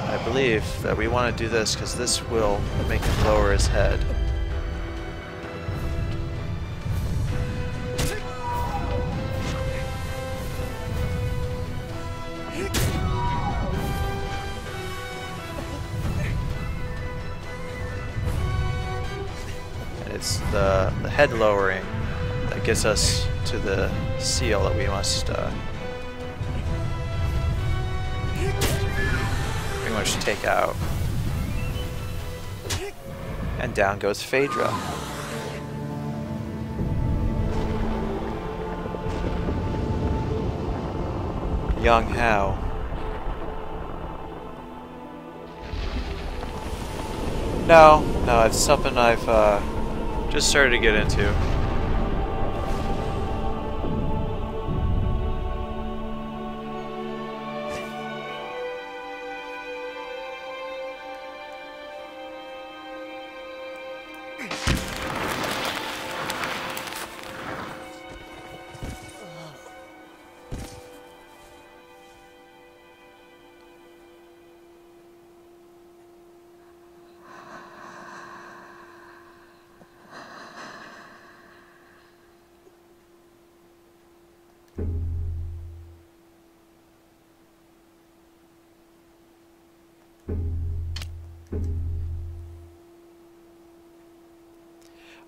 I believe that we want to do this because this will make him lower his head. And it's the head lowering that gets us to the seal that we must pretty much take out. And down goes Phaedra. Young Hao. No, it's something I've just started to get into.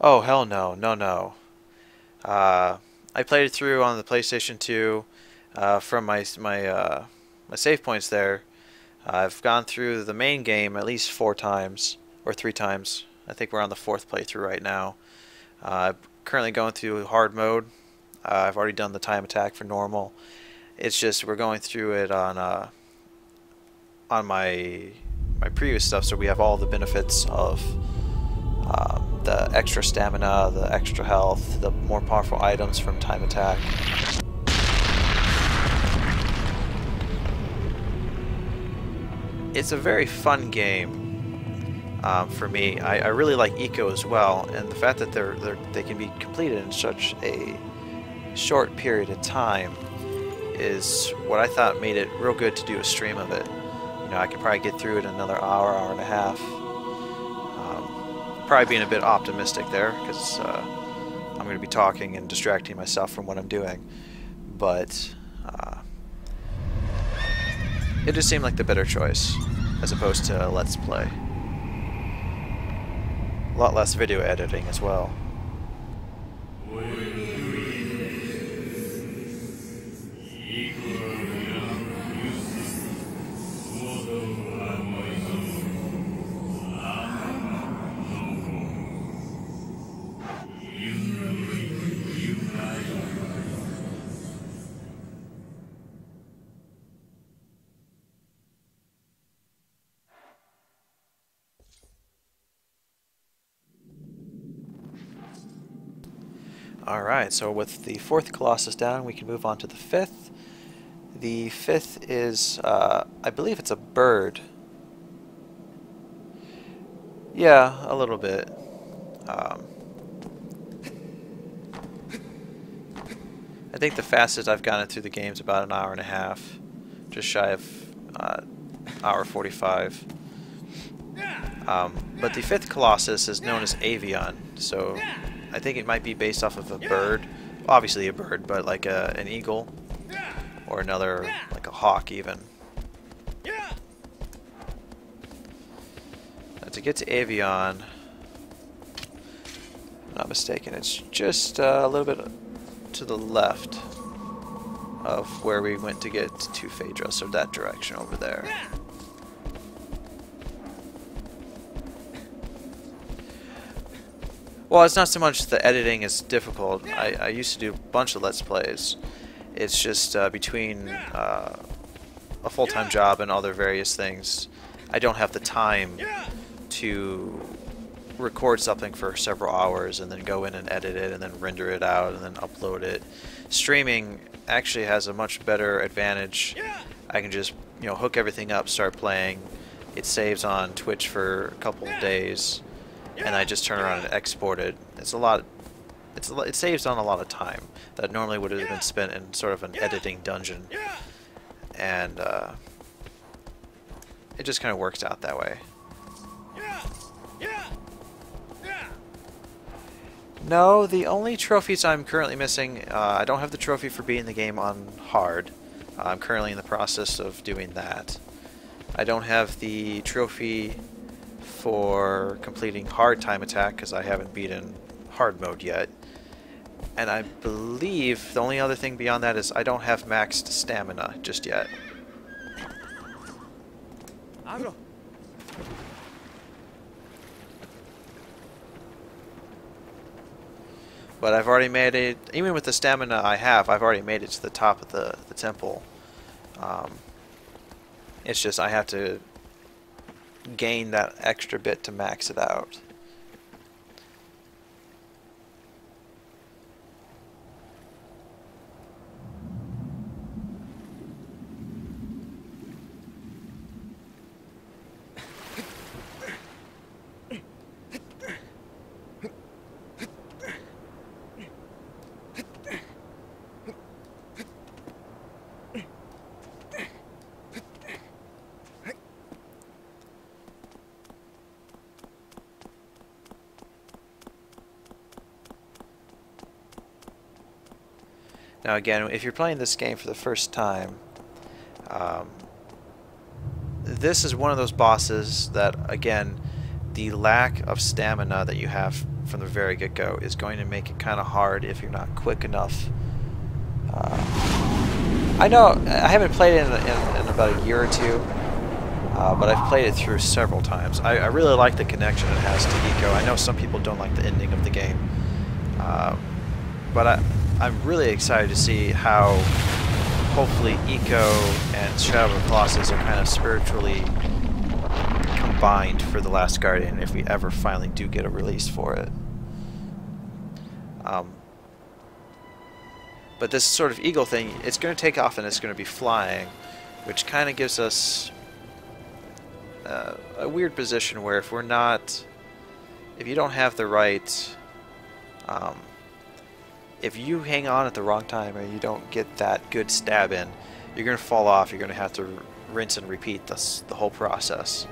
Oh, hell no. No. I played it through on the PlayStation 2 from my save points there. I've gone through the main game at least 4 times, or 3 times. I think we're on the 4th playthrough right now. Currently going through hard mode. I've already done the time attack for normal. It's just we're going through it on my previous stuff, so we have all the benefits of the extra stamina, the extra health, the more powerful items from time attack. It's a very fun game for me. I really like Eco as well, and the fact that they can be completed in such a short period of time is what I thought made it real good to do a stream of it. You know, I could probably get through it in another hour and a half. Probably being a bit optimistic there, because I'm going to be talking and distracting myself from what I'm doing. But it just seemed like the better choice, as opposed to Let's Play. A lot less video editing as well. Alright, so with the 4th Colossus down, we can move on to the 5th. The 5th is, I believe it's a bird. Yeah, a little bit. I think the fastest I've gotten through the game is about an hour and a half. Just shy of hour 45. But the 5th Colossus is known as Avion, so I think it might be based off of a bird. Obviously a bird, but like an eagle. Or another, like a hawk even. Now to get to Avion, if I'm not mistaken, it's just a little bit to the left of where we went to get to Phaedra, so that direction over there. Well, it's not so much the editing is difficult. I used to do a bunch of Let's Plays. It's just between a full-time job and other various things, I don't have the time to record something for several hours and then go in and edit it and then render it out and then upload it. Streaming actually has a much better advantage. I can just, you know, hook everything up, start playing. It saves on Twitch for a couple of days, and I just turn around and export it. It saves on a lot of time that normally would have been spent in sort of an editing dungeon, and it just kind of works out that way. No, the only trophies I'm currently missing, I don't have the trophy for beating the game on hard. I'm currently in the process of doing that. I don't have the trophy for completing hard time attack because I haven't beaten hard mode yet. And I believe the only other thing beyond that is I don't have maxed stamina just yet. But I've already made it, even with the stamina I have, I've already made it to the top of the temple. It's just I have to gain that extra bit to max it out. Now again, if you're playing this game for the first time, this is one of those bosses that, again, the lack of stamina that you have from the very get-go is going to make it kind of hard if you're not quick enough. I know I haven't played it in about a year or two, but I've played it through several times. I really like the connection it has to Eco. I know some people don't like the ending of the game, but I'm really excited to see how hopefully Eco and Shadow of the Colossus are kind of spiritually combined for The Last Guardian if we ever finally do get a release for it. But this sort of eagle thing, it's going to take off and it's going to be flying, which kind of gives us a weird position where if you don't have the right... if you hang on at the wrong time and you don't get that good stab in, you're going to fall off. You're going to have to rinse and repeat the whole process.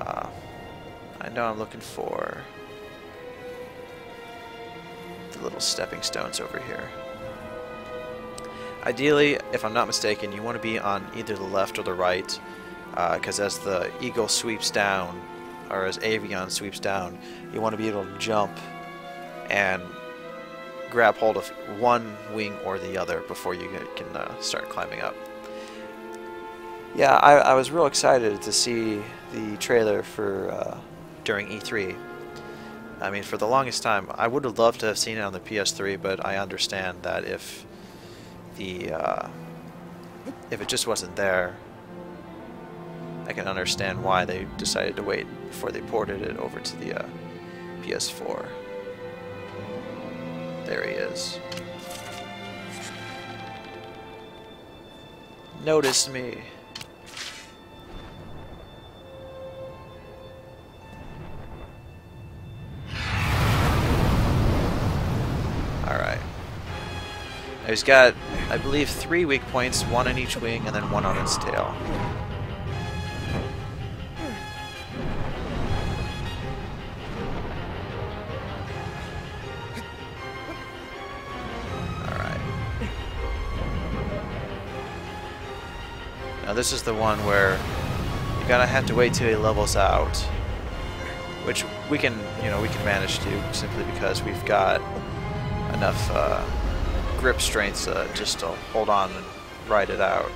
I know I'm looking for the little stepping stones over here. Ideally, if I'm not mistaken, you want to be on either the left or the right, because as the eagle sweeps down, or as Avion sweeps down, you want to be able to jump and grab hold of one wing or the other before you can start climbing up. Yeah, I was real excited to see the trailer for during E3. I mean, for the longest time, I would have loved to have seen it on the PS3, but I understand that if it just wasn't there, I can understand why they decided to wait before they ported it over to the PS4. There he is. Notice me. Alright. He's got, I believe, 3 weak points, 1 on each wing and then 1 on its tail. Now this is the one where you're gonna have to wait till he levels out, which we can manage to simply because we've got enough grip strength just to hold on and ride it out.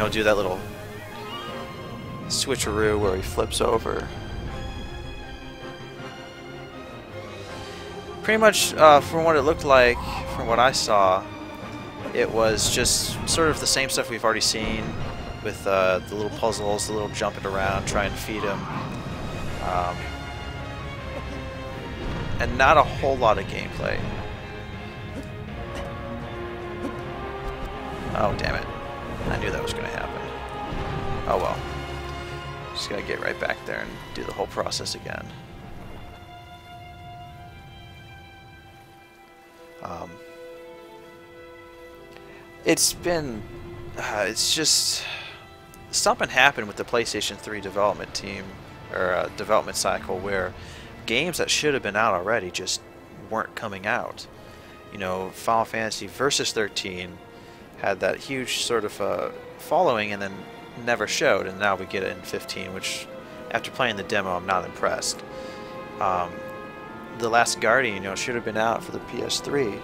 he'll do that little switcheroo where he flips over. Pretty much, from what it looked like, from what I saw, it was just sort of the same stuff we've already seen with the little puzzles, the little jumping around, trying to feed him. And not a whole lot of gameplay. Oh, damn it. I knew that was going to happen. Oh well. Just gotta get right back there and do the whole process again. It's been... it's just... something happened with the PlayStation 3 development team, or development cycle, where games that should have been out already just weren't coming out. You know, Final Fantasy Versus 13 had that huge sort of following and then never showed, and now we get it in 15, which after playing the demo I'm not impressed. The Last Guardian, you know, should have been out for the PS3.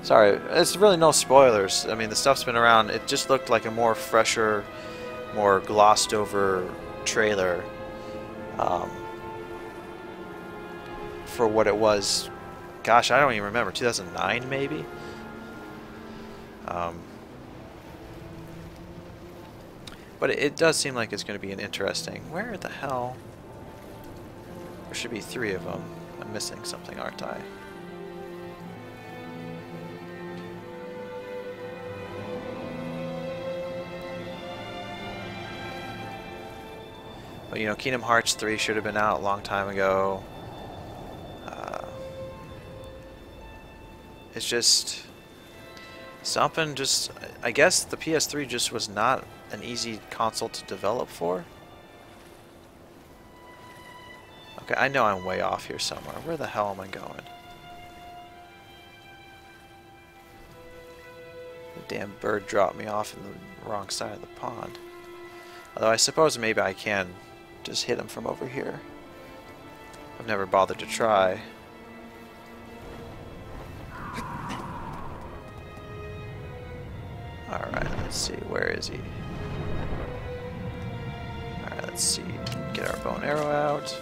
Sorry, it's really no spoilers. I mean, the stuff's been around. It just looked like a more fresher, more glossed over trailer for what it was. Gosh, I don't even remember. 2009 maybe? But it does seem like it's going to be an interesting... Where the hell... There should be 3 of them. I'm missing something, aren't I? But, you know, Kingdom Hearts 3 should have been out a long time ago. It's just... something just... I guess the PS3 just was not an easy console to develop for. Okay, I know I'm way off here somewhere. Where the hell am I going? The damn bird dropped me off in the wrong side of the pond. Although I suppose maybe I can just hit him from over here. I've never bothered to try. Alright, let's see. Where is he? Alright, let's see. Get our bow and arrow out.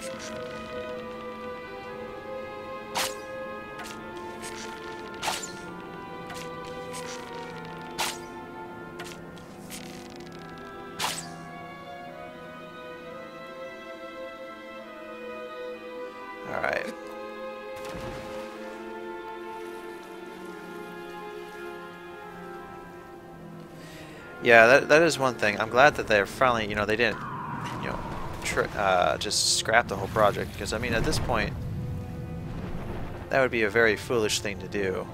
Alright. Yeah, that is one thing. I'm glad that they're finally, you know, they didn't, you know, just scrap the whole project, because I mean, at this point, that would be a very foolish thing to do.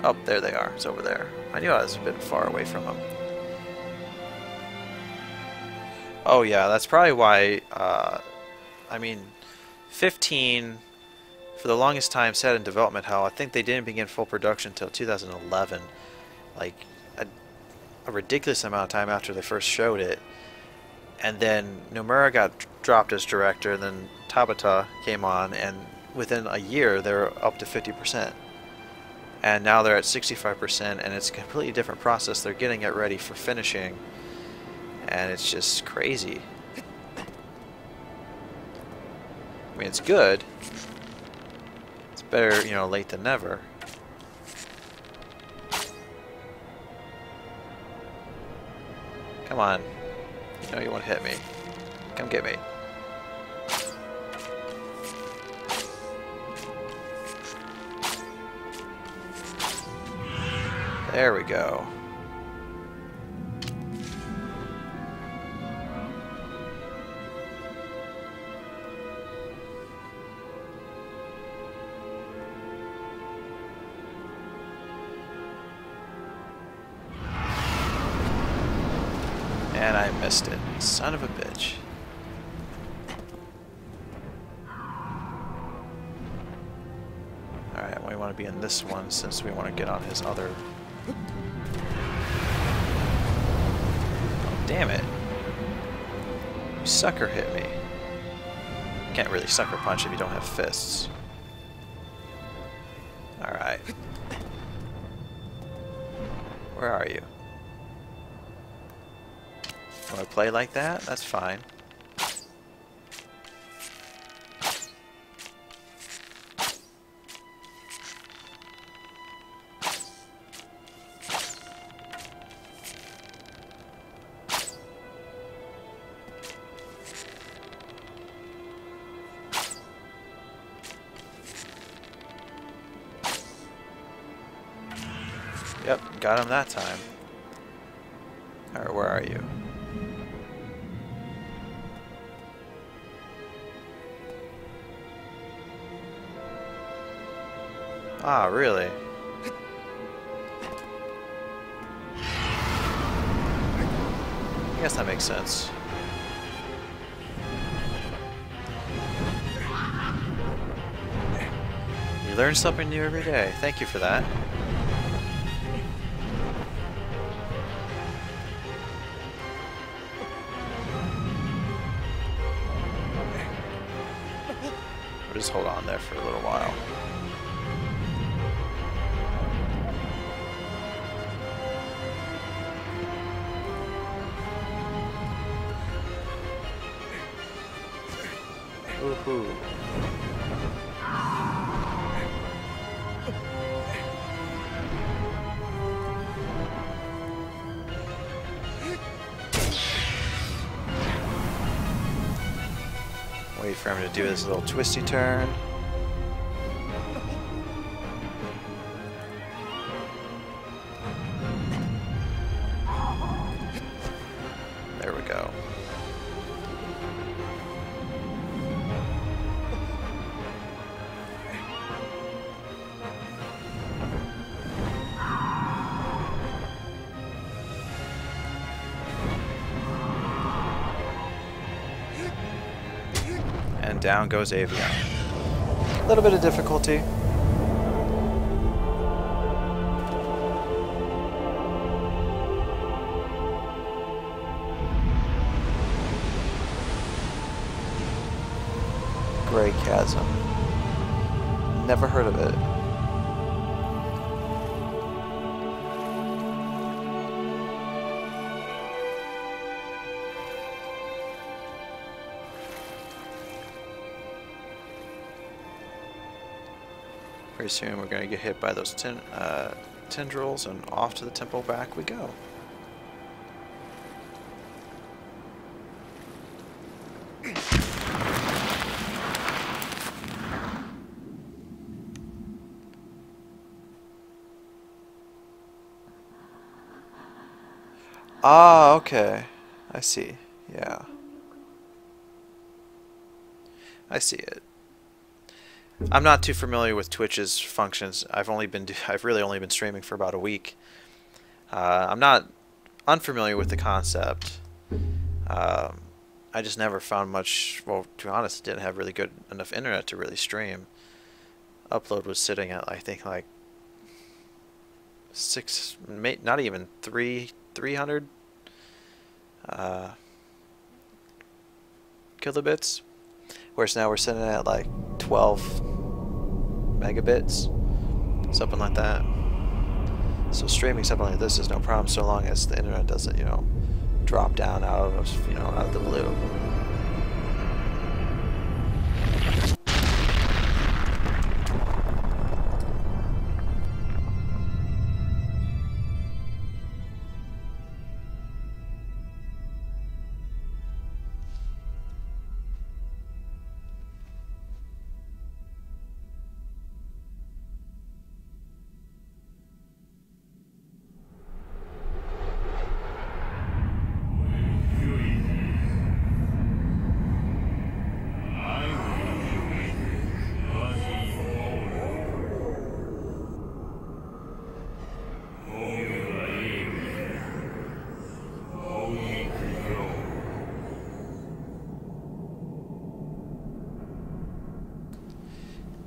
Oh, there they are. It's over there. I knew I was a bit far away from them. Oh yeah, that's probably why, I mean, 15, for the longest time, sat in development hell. I think they didn't begin full production until 2011. Like, a ridiculous amount of time after they first showed it. And then Nomura got dropped as director, and then Tabata came on, and within a year, they were up to 50%. And now they're at 65%, and it's a completely different process. They're getting it ready for finishing. And it's just crazy. I mean, it's good. It's better, you know, late than never. Come on. You know you want to hit me. Come get me. There we go. And I missed it. Son of a bitch. Alright, we want to be in this one since we want to get on his other... Oh, damn it. You sucker hit me. Can't really sucker punch if you don't have fists. Where are you? Do I play like that? That's fine. Yep, got him that time. Alright, where are you? Ah, really? I guess that makes sense. You learn something new every day. Thank you for that. We'll just hold on there for a little while. Woohoo. Wait for him to do his little twisty turn. There we go. And down goes Avion. A little bit of difficulty. Gray Chasm. Never heard of it. Pretty soon we're going to get hit by those tendrils, and off to the temple back we go. Ah, okay. I see. Yeah. I see it. I'm not too familiar with Twitch's functions. I've really only been streaming for about a week. I'm not unfamiliar with the concept. I just never found much. Well, to be honest, didn't have really good enough internet to really stream. Upload was sitting at, I think, like 300 kilobits. Whereas now we're sitting at like 12 megabits, something like that. So streaming something like this is no problem so long as the internet doesn't, drop down out of, out of the blue.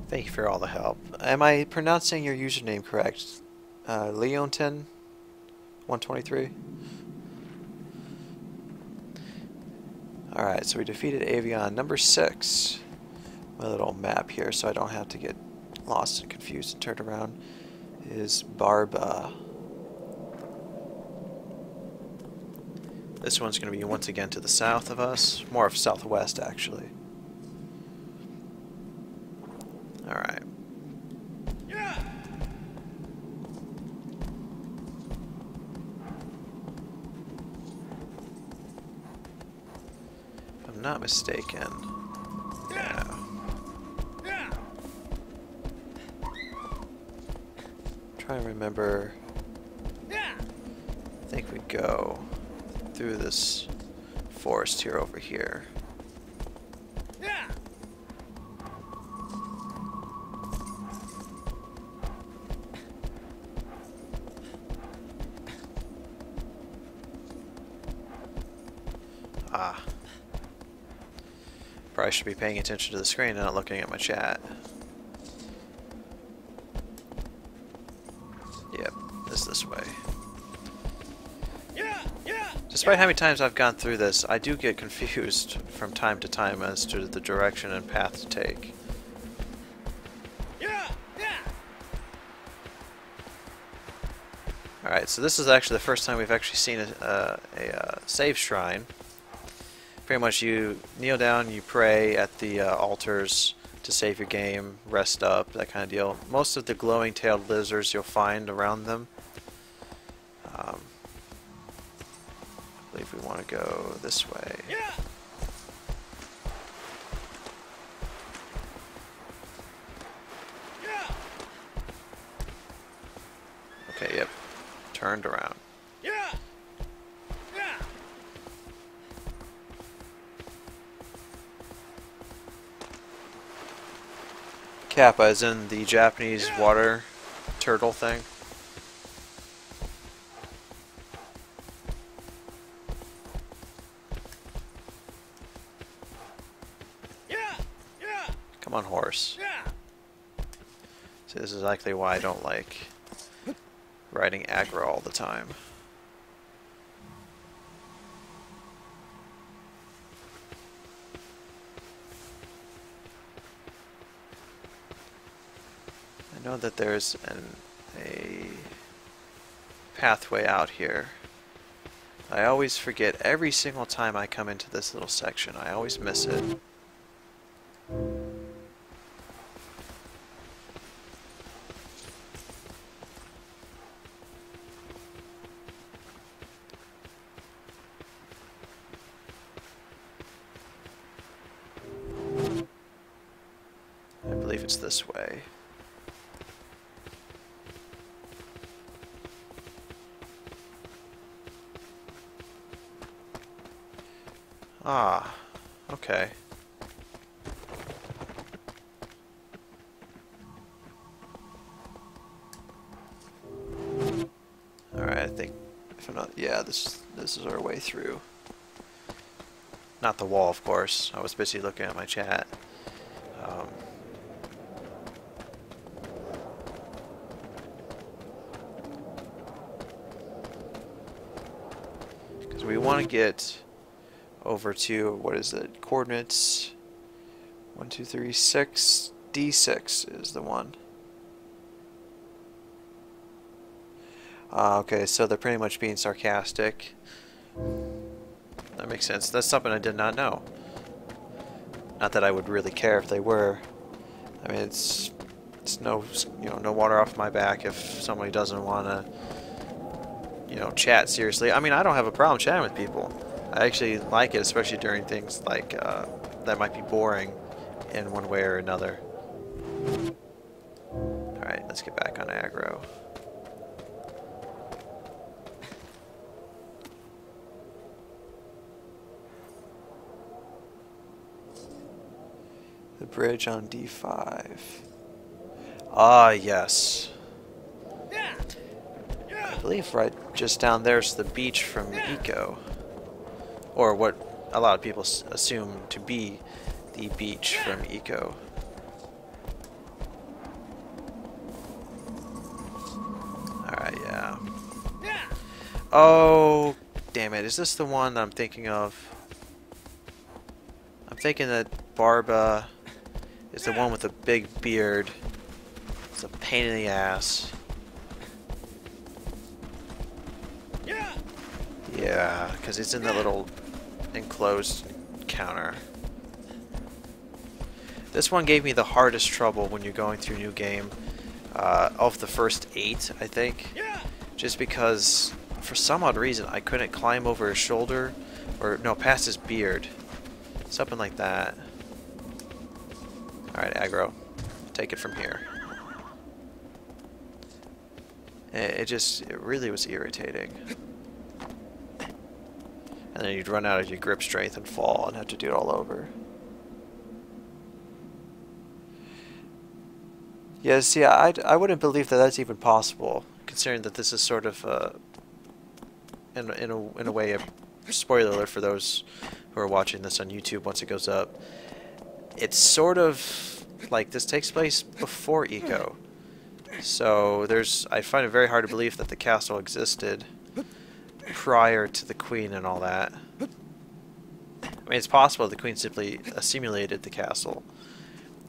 Thank you for all the help. Am I pronouncing your username correct? Leontin123? Alright, so we defeated Avion. Number 6. My little map here so I don't have to get lost and confused and turned around is Barba. This one's going to be once again to the south of us. More of southwest, actually. Alright. If I'm not mistaken. Yeah. Try and remember. I think we go through this forest here over here. Ah. Probably should be paying attention to the screen and not looking at my chat. Yep, this way. Despite how many times I've gone through this, I do get confused from time to time as to the direction and path to take. Alright, so this is actually the first time we've actually seen a save shrine. Pretty much you kneel down, you pray at the altars to save your game, rest up, that kind of deal. Most of the glowing-tailed lizards you'll find around them. I believe we want to go this way. Okay, yep. Turned around. Kappa is in the Japanese water turtle thing. Come on, horse. See, this is exactly why I don't like riding aggro all the time. I know that there's a pathway out here. I always forget every single time I come into this little section. I always miss it. I believe it's this way. Ah, okay. Alright, I think if I'm not, yeah, this is our way through. Not the wall, of course. I was busy looking at my chat. Because we want to get over to, what is it, coordinates 1, 2, 3, 6, D6 is the one. Okay, so they're pretty much being sarcastic. That makes sense. That's something I did not know. Not that I would really care if they were. I mean, it's no, no water off my back if somebody doesn't want to, chat seriously. I mean, I don't have a problem chatting with people. I actually like it, especially during things like that might be boring in one way or another. Alright, let's get back on aggro. The bridge on D5. Ah, yes. I believe right just down there's the beach from Eco. Or what a lot of people assume to be the beach from Eco. Alright, yeah. Oh, damn it. Is this the one that I'm thinking of? I'm thinking that Barba is the one with the big beard. It's a pain in the ass. Yeah, because it's in the little enclosed counter. This one gave me the hardest trouble when you're going through a new game. Of the first 8, I think. Just because, for some odd reason, I couldn't climb over his shoulder. Or, no, past his beard. Something like that. Alright, aggro. Take it from here. It really was irritating. And then you'd run out of your grip strength and fall and have to do it all over. Yeah, see, I wouldn't believe that that's even possible, considering that this is sort of, in a way, a spoiler alert for those who are watching this on YouTube once it goes up. It's sort of like this takes place before Eco, so I find it very hard to believe that the castle existed prior to the Queen and all that. I mean, it's possible the Queen simply simulated the castle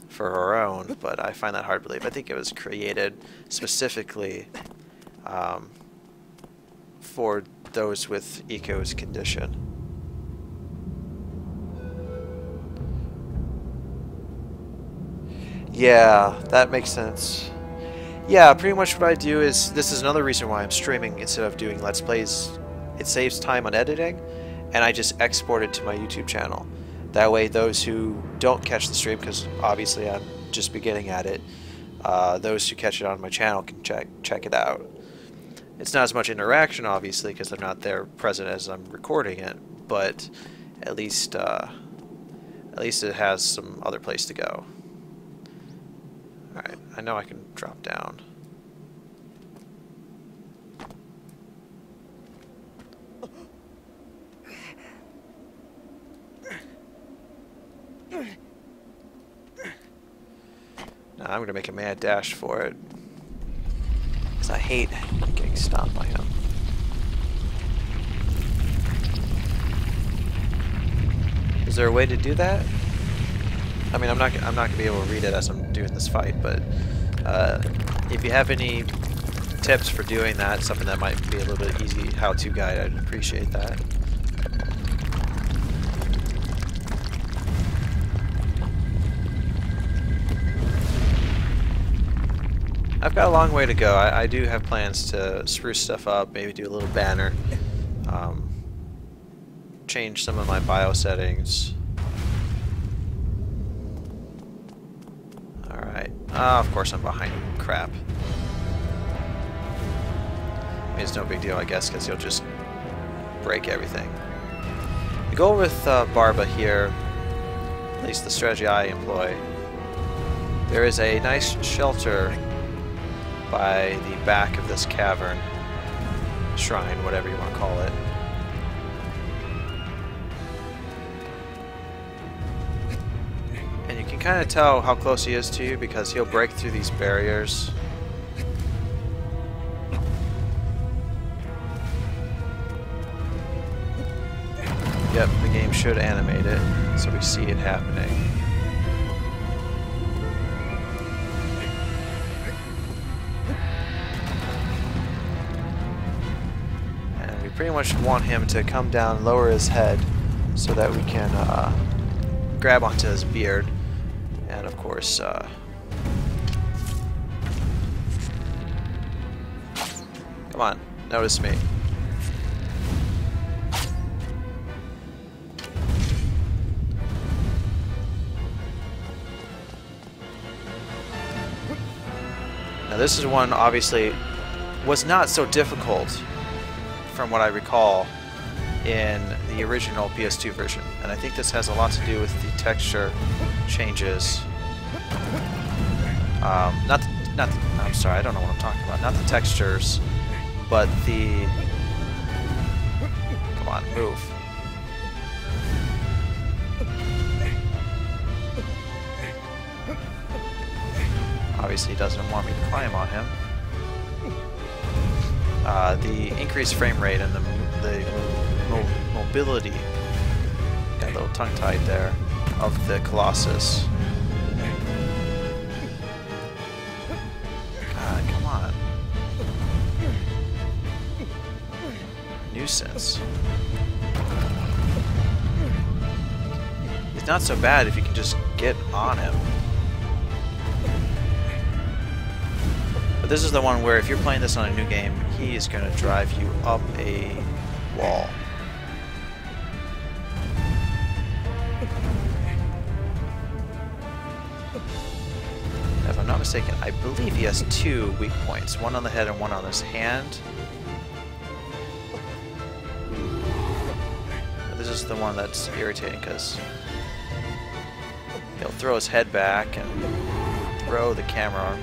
for her own, but I find that hard to believe. I think it was created specifically for those with Eco's condition. Yeah, that makes sense. Yeah, pretty much what I do is, this is another reason why I'm streaming instead of doing Let's Plays. It saves time on editing, and I just export it to my YouTube channel. That way those who don't catch the stream, because obviously I'm just beginning at it, those who catch it on my channel can check it out. It's not as much interaction, obviously, because I'm not there present as I'm recording it, but at least it has some other place to go. Alright, I know I can drop down. Now I'm going to make a mad dash for it, because I hate getting stomped by him. Is there a way to do that? I mean, I'm not going to be able to read it as I'm doing this fight, but if you have any tips for doing that, something that might be a little bit easy how-to guide, I'd appreciate that. I've got a long way to go. I do have plans to spruce stuff up, maybe do a little banner, change some of my bio settings. Alright. Of course I'm behind. Crap. I mean, it's no big deal, I guess, because he'll just break everything. The goal with Barba here, at least the strategy I employ, there is a nice shelter by the back of this cavern, shrine, whatever you want to call it. And you can kind of tell how close he is to you because he'll break through these barriers. Yep, the game should animate it, so we see it happening. Pretty much want him to come down, lower his head, so that we can grab onto his beard, and of course, come on, notice me. Now this is one, obviously, was not so difficult from what I recall in the original PS2 version, and I think this has a lot to do with the texture changes. I'm sorry, I don't know what I'm talking about. Not the textures, but the. Come on, move. Obviously, he doesn't want me to climb on him. The increased frame rate and the mobility, got a little tongue-tied there, of the Colossus. God, come on. nuisance. It's not so bad if you can just get on him. But this is the one where if you're playing this on a new game, he is going to drive you up a wall. If I'm not mistaken, I believe he has 2 weak points, one on the head and one on his hand. But this is the one that's irritating because he'll throw his head back and throw the camera arm.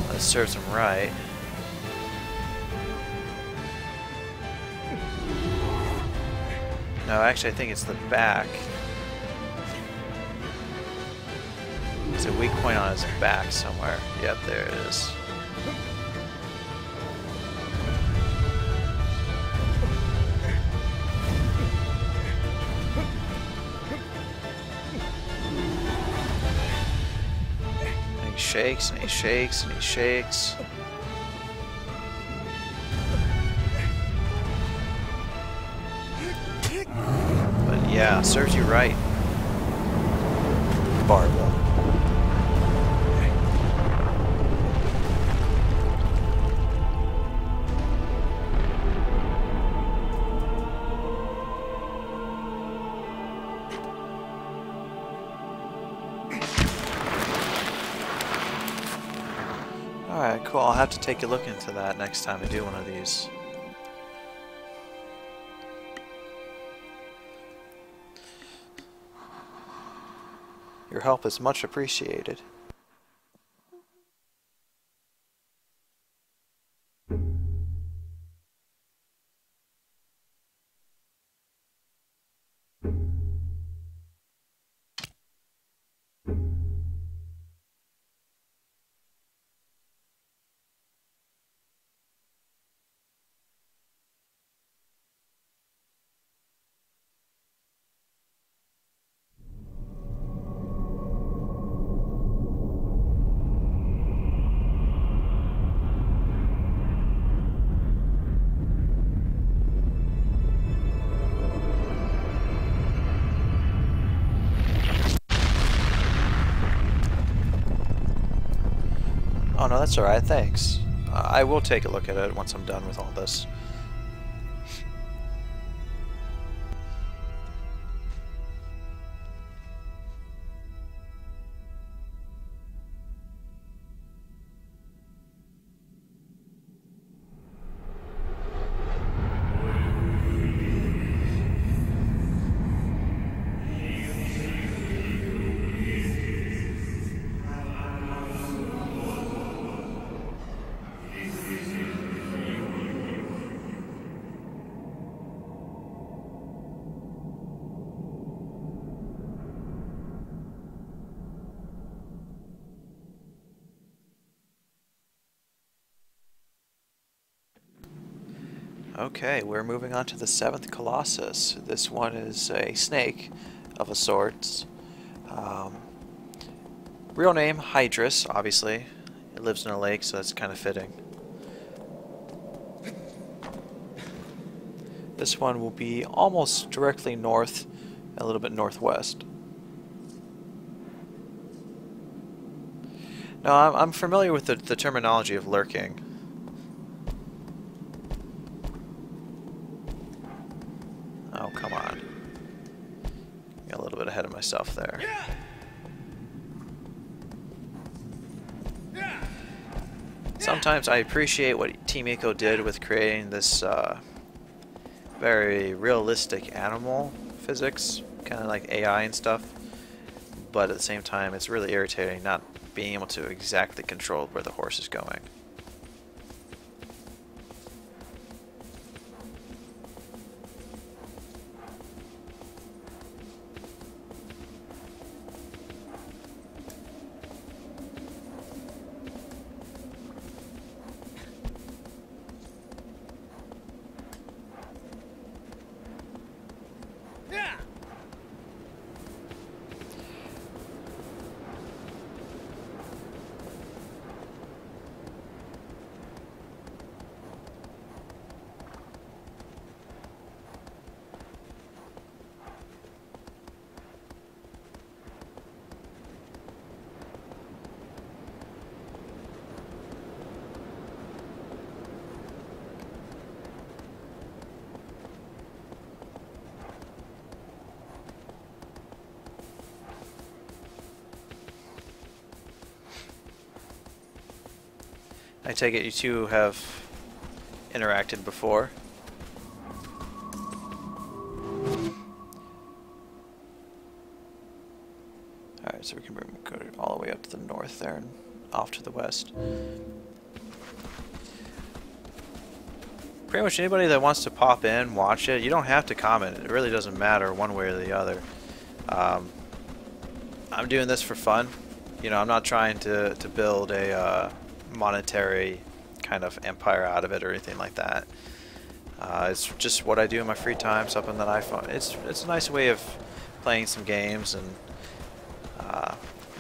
That serves him right. No, actually I think it's the back. There's a weak point on his back somewhere. Yep, there it is. And he shakes, and he shakes, and he shakes. Yeah, serves you right, Barba. Alright, cool. I'll have to take a look into that next time I do one of these. Your help is much appreciated. Oh no, that's alright, thanks. I will take a look at it once I'm done with all this. Okay, we're moving on to the 7th Colossus. This one is a snake of a sort. Real name, Hydrus, obviously. It lives in a lake, so that's kind of fitting. This one will be almost directly north, a little bit northwest. Now, I'm familiar with the terminology of lurking. Oh, come on. Got a little bit ahead of myself there. Sometimes I appreciate what Team Eco did with creating this very realistic animal physics, kind of like AI and stuff, but at the same time it's really irritating not being able to exactly control where the horse is going. I take it you two have interacted before. Alright, so we can go all the way up to the north there and off to the west. Pretty much anybody that wants to pop in, watch it, you don't have to comment. It really doesn't matter one way or the other. I'm doing this for fun. You know, I'm not trying to build a monetary kind of empire out of it or anything like that. It's just what I do in my free time, something that I find. It's a nice way of playing some games and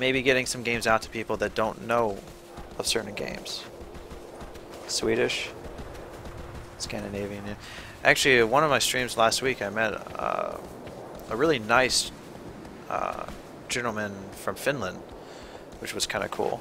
maybe getting some games out to people that don't know of certain games. Swedish, Scandinavian. Yeah. Actually, one of my streams last week, I met a really nice gentleman from Finland, which was kind of cool.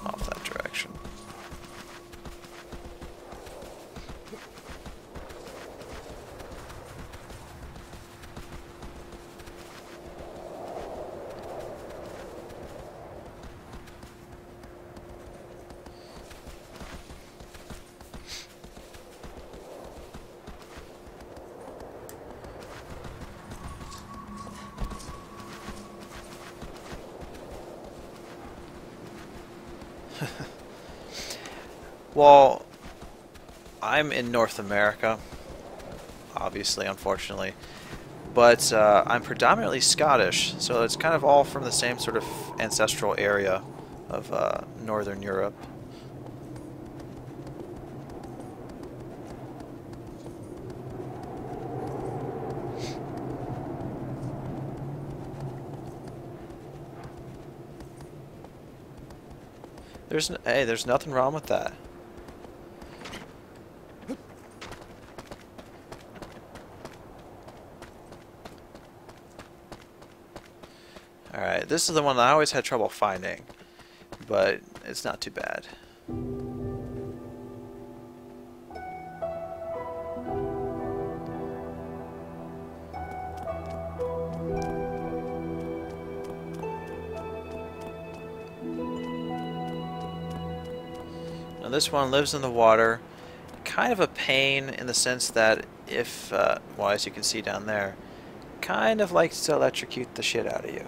Off that direction. Well, I'm in North America, obviously, unfortunately, but I'm predominantly Scottish, so it's kind of all from the same sort of ancestral area of Northern Europe. There's nothing wrong with that. Alright, this is the one that I always had trouble finding, but it's not too bad. Now this one lives in the water, kind of a pain in the sense that if, well, as you can see down there, kind of likes to electrocute the shit out of you.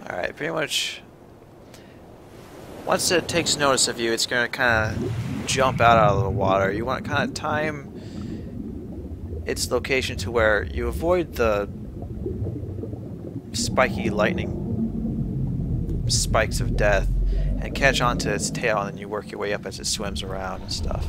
Alright, pretty much once it takes notice of you, it's going to kind of jump out of the water. You want to kind of time its location to where you avoid the spiky lightning spikes of death and catch onto its tail, and then you work your way up as it swims around and stuff.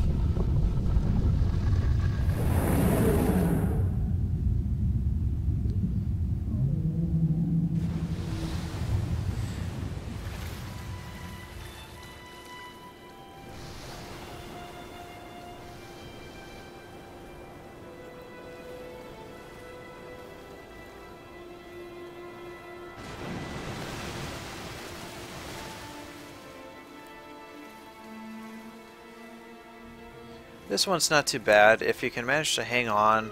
This one's not too bad if you can manage to hang on,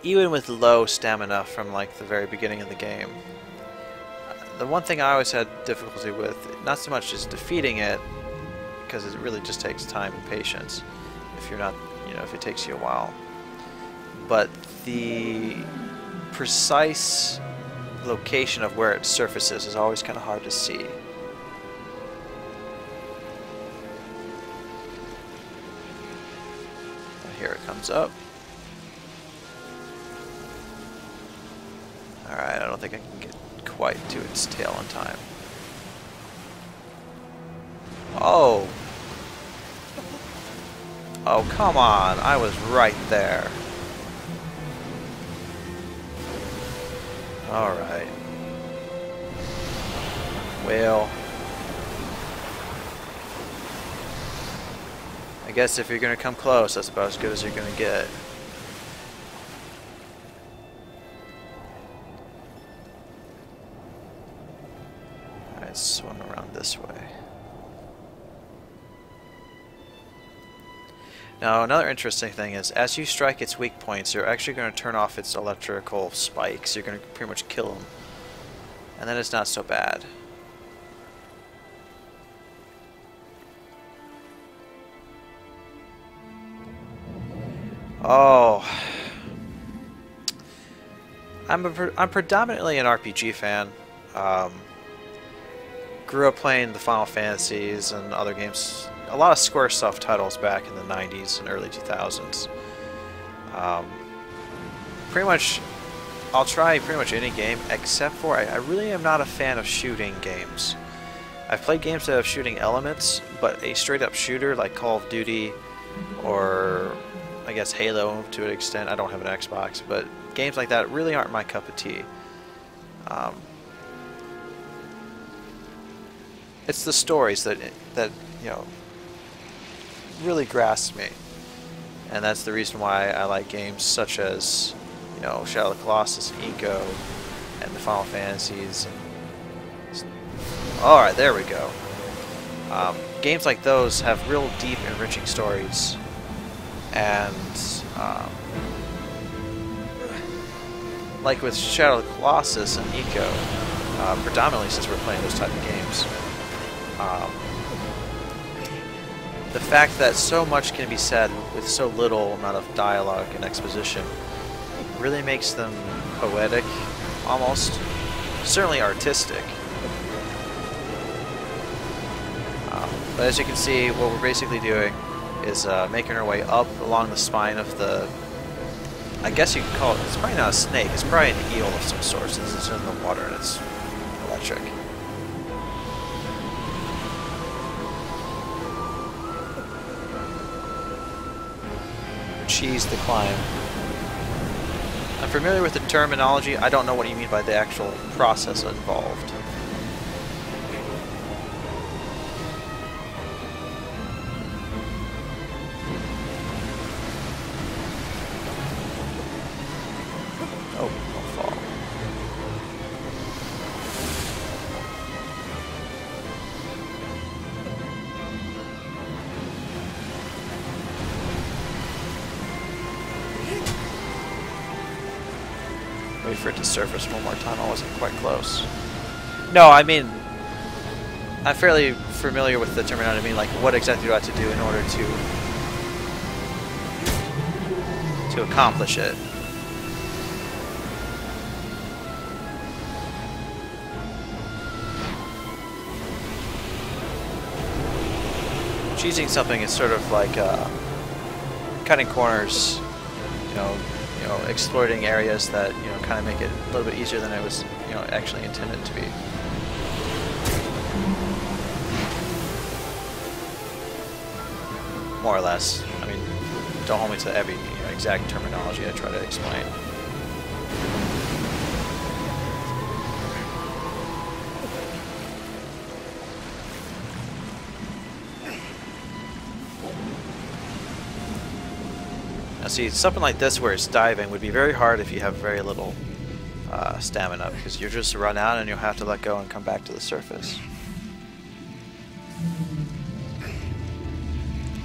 even with low stamina from like the very beginning of the game. The one thing I always had difficulty with, not so much as defeating it, because it really just takes time and patience if you're not, you know, if it takes you a while, but the precise location of where it surfaces is always kind of hard to see. Here it comes up. think I can get quite to its tail in time. Oh! Oh, come on! I was right there. Alright. Well... I guess if you're gonna come close, that's about as good as you're gonna get. Alright, swim around this way. Now, another interesting thing is, as you strike its weak points, you're actually going to turn off its electrical spikes. You're going to pretty much kill them. And then it's not so bad. Oh, I'm predominantly an RPG fan. Grew up playing the Final Fantasies and other games, a lot of Squaresoft titles back in the 90s and early 2000s. Pretty much, I'll try pretty much any game except for I really am not a fan of shooting games. I've played games that have shooting elements, but a straight up shooter like Call of Duty or I guess Halo to an extent. I don't have an Xbox, but games like that really aren't my cup of tea. It's the stories that you know really grasp me, and that's the reason why I like games such as Shadow of the Colossus, and Eco, and the Final Fantasies. All right, there we go. Games like those have real deep, enriching stories. And like with Shadow of the Colossus and Eco, predominantly since we're playing those type of games, the fact that so much can be said with so little amount of dialogue and exposition really makes them poetic, almost, certainly artistic. But as you can see, what we're basically doing is making our way up along the spine of the, I guess you could call it, it's probably not a snake, it's probably an eel of some sort since it's in the water and it's electric. Cheese the climb. I'm familiar with the terminology, I don't know what you mean by the actual process involved. Wait for it to surface one more time. I wasn't quite close. No, I mean, I'm fairly familiar with the terminology. I mean, like, what exactly do I have to do in order to accomplish it? Cheesing something is sort of like cutting corners, exploiting areas that kind of make it a little bit easier than it was actually intended to be. More or less. I mean, don't hold me to every exact terminology I try to explain. Now see, something like this where it's diving would be very hard if you have very little stamina, because you just run out and you'll have to let go and come back to the surface.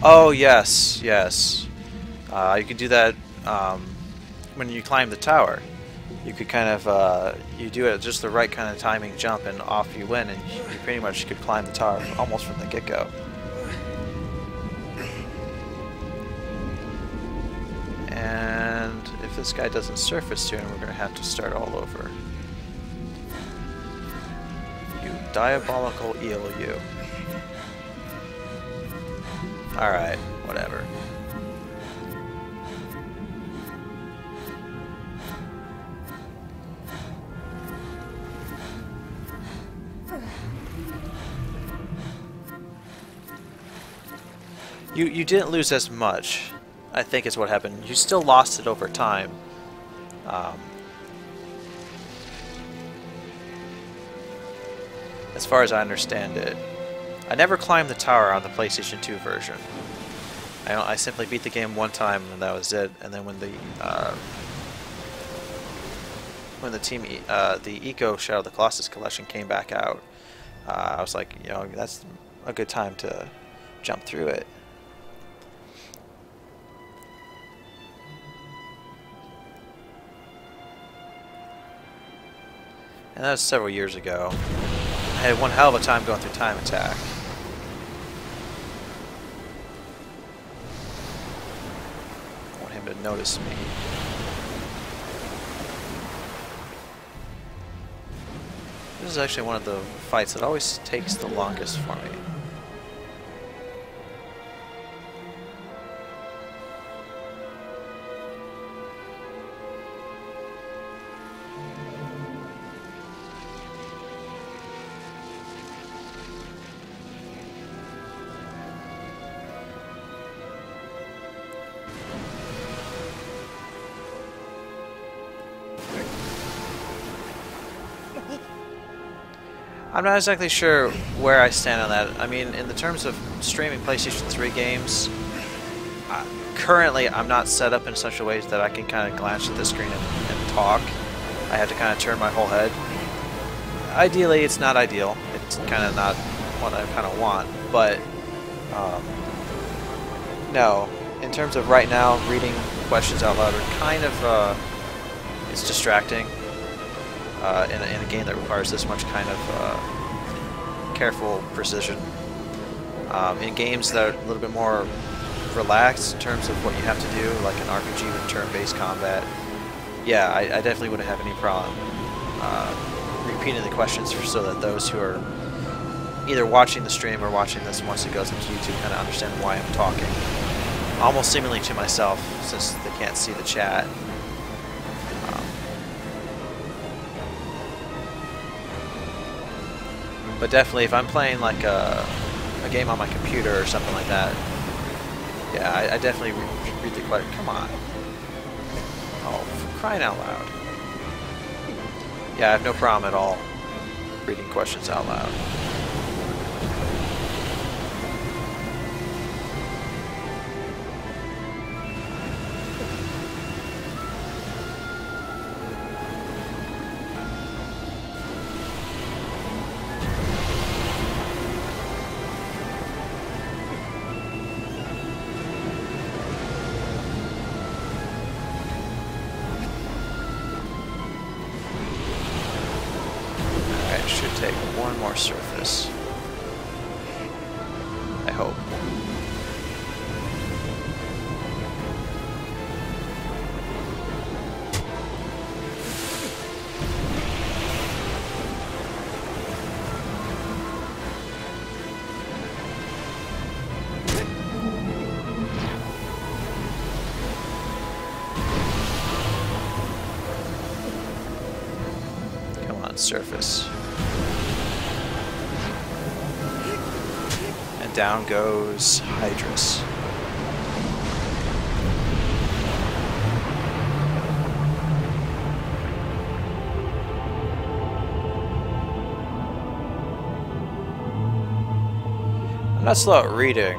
Oh yes, yes. You can do that when you climb the tower. You could kind of, you do it at just the right kind of timing jump and off you went, and you pretty much could climb the tower almost from the get-go. And if this guy doesn't surface soon, we're going to have to start all over. You diabolical eel, you. Alright, whatever. You didn't lose as much, I think is what happened. You still lost it over time. As far as I understand it. I never climbed the tower on the PlayStation 2 version. I simply beat the game one time and that was it. And then when the Eco Shadow of the Colossus collection came back out, I was like, you know, that's a good time to jump through it. And that was several years ago. I had one hell of a time going through Time Attack. I want him to notice me. This is actually one of the fights that always takes the longest for me. I'm not exactly sure where I stand on that. I mean, in the terms of streaming PlayStation 3 games, currently I'm not set up in such a way that I can kind of glance at the screen and talk. I have to kind of turn my whole head. Ideally, it's not ideal. It's kind of not what I kind of want. But, no. In terms of right now, reading questions out loud are kind of, it's distracting. In a game that requires this much kind of careful precision. In games that are a little bit more relaxed in terms of what you have to do, like an RPG with turn-based combat, yeah, I definitely wouldn't have any problem repeating the questions so that those who are either watching the stream or watching this once it goes into YouTube kind of understand why I'm talking. Almost seemingly to myself, since they can't see the chat. But definitely, if I'm playing like a game on my computer or something like that, yeah, I definitely read the question. Come on. Oh, for crying out loud. Yeah, I have no problem at all reading questions out loud. Take one more surface. I hope. Come on, surface. Down goes Hydrus. I'm not slow at reading.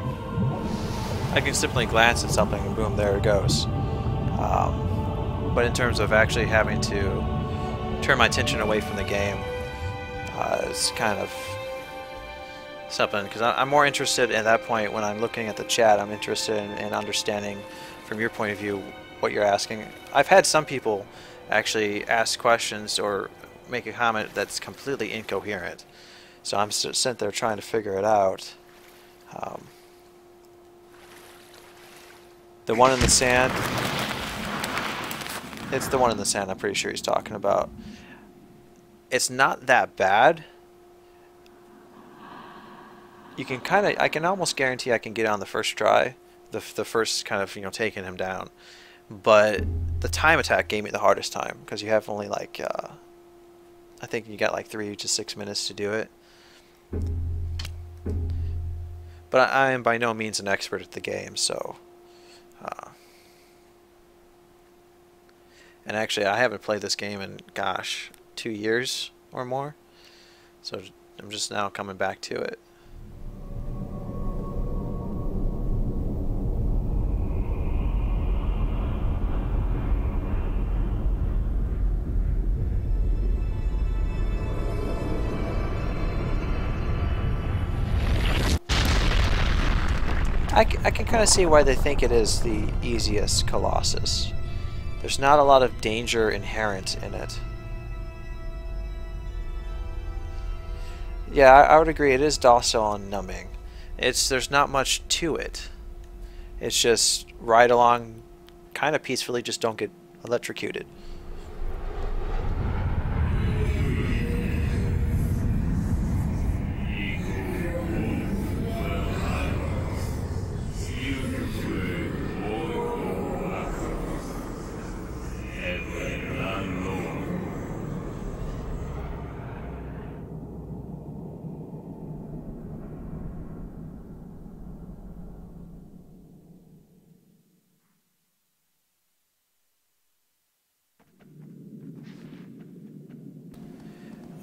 I can simply glance at something and boom, there it goes. But in terms of actually having to turn my attention away from the game, it's kind of something, because I'm more interested at that point when I'm looking at the chat. I'm interested in understanding from your point of view what you're asking. I've had some people actually ask questions or make a comment that's completely incoherent, so I'm sitting there trying to figure it out. The one in the sand, it's the one in the sand I'm pretty sure he's talking about. It's not that bad. You can kind of, I can almost guarantee I can get on the first try, the first kind of, you know, taking him down. But the time attack gave me the hardest time, because you have only like, I think you got like 3 to 6 minutes to do it. But I am by no means an expert at the game, so... and actually, I haven't played this game in, gosh, 2 years or more. So I'm just now coming back to it. I can kind of see why they think it is the easiest Colossus. There's not a lot of danger inherent in it. Yeah, I would agree. It is docile and numbing. There's not much to it. It's just ride along kind of peacefully, just don't get electrocuted.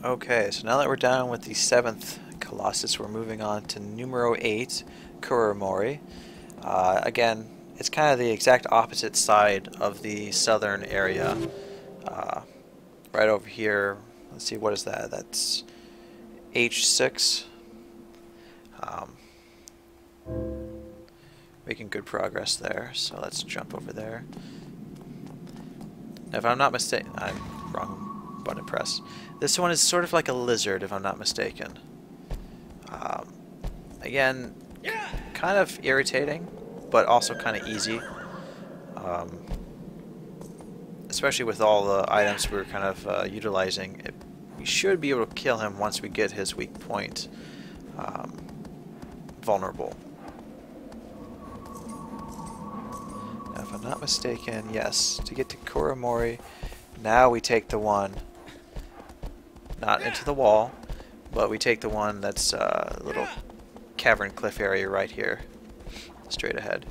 Okay, so now that we're done with the 7th Colossus, we're moving on to numero 8, Kuromori. Again, it's kind of the exact opposite side of the southern area. Right over here, let's see, what is that? That's H6. Making good progress there, so let's jump over there. Now, if I'm not mistaken, I'm wrong button to press. This one is sort of like a lizard, if I'm not mistaken. Again, kind of irritating, but also kind of easy. Especially with all the items we're kind of utilizing. We should be able to kill him once we get his weak point vulnerable. Now, if I'm not mistaken, yes, to get to Kuromori, now we take the one, not into the wall, but we take the one that's a little cavern cliff area right here, straight ahead.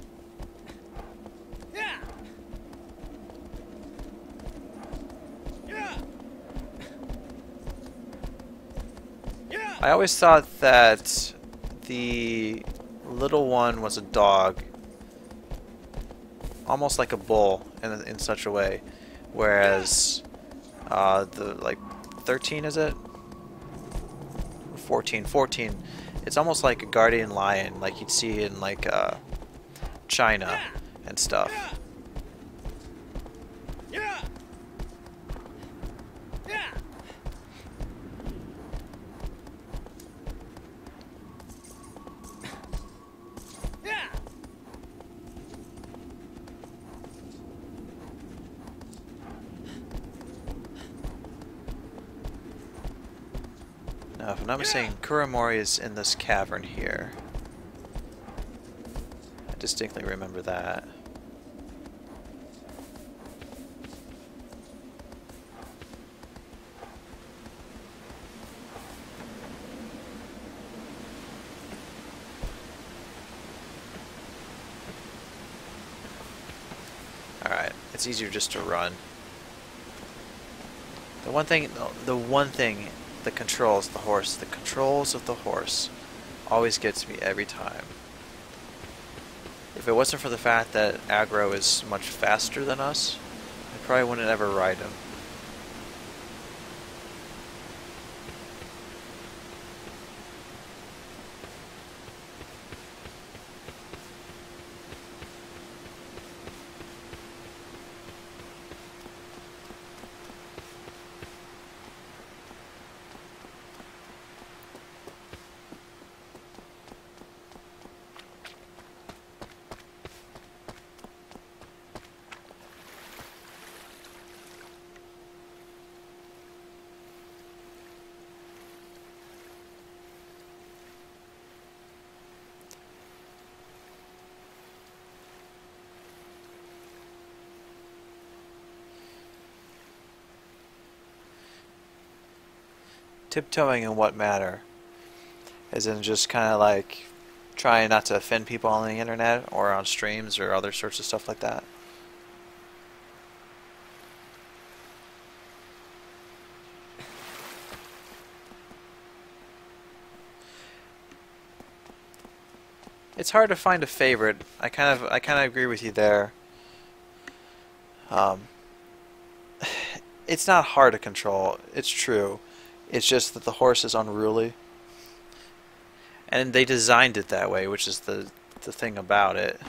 I always thought that the little one was a dog, almost like a bull in such a way, whereas the like 13, is it? 14, it's almost like a guardian lion, like you'd see in like China and stuff. Now, if I'm not mistaken, Kuromori is in this cavern here. I distinctly remember that. Alright, it's easier just to run. The one thing, the controls of the horse always gets me every time. If it wasn't for the fact that aggro is much faster than us, I probably wouldn't ever ride him. Tiptoeing in what manner? As in just kind of like trying not to offend people on the internet or on streams or other sorts of stuff like that. It's hard to find a favorite. I kind of agree with you there. It's not hard to control. It's true. It's just that the horse is unruly. And they designed it that way, which is the thing about it.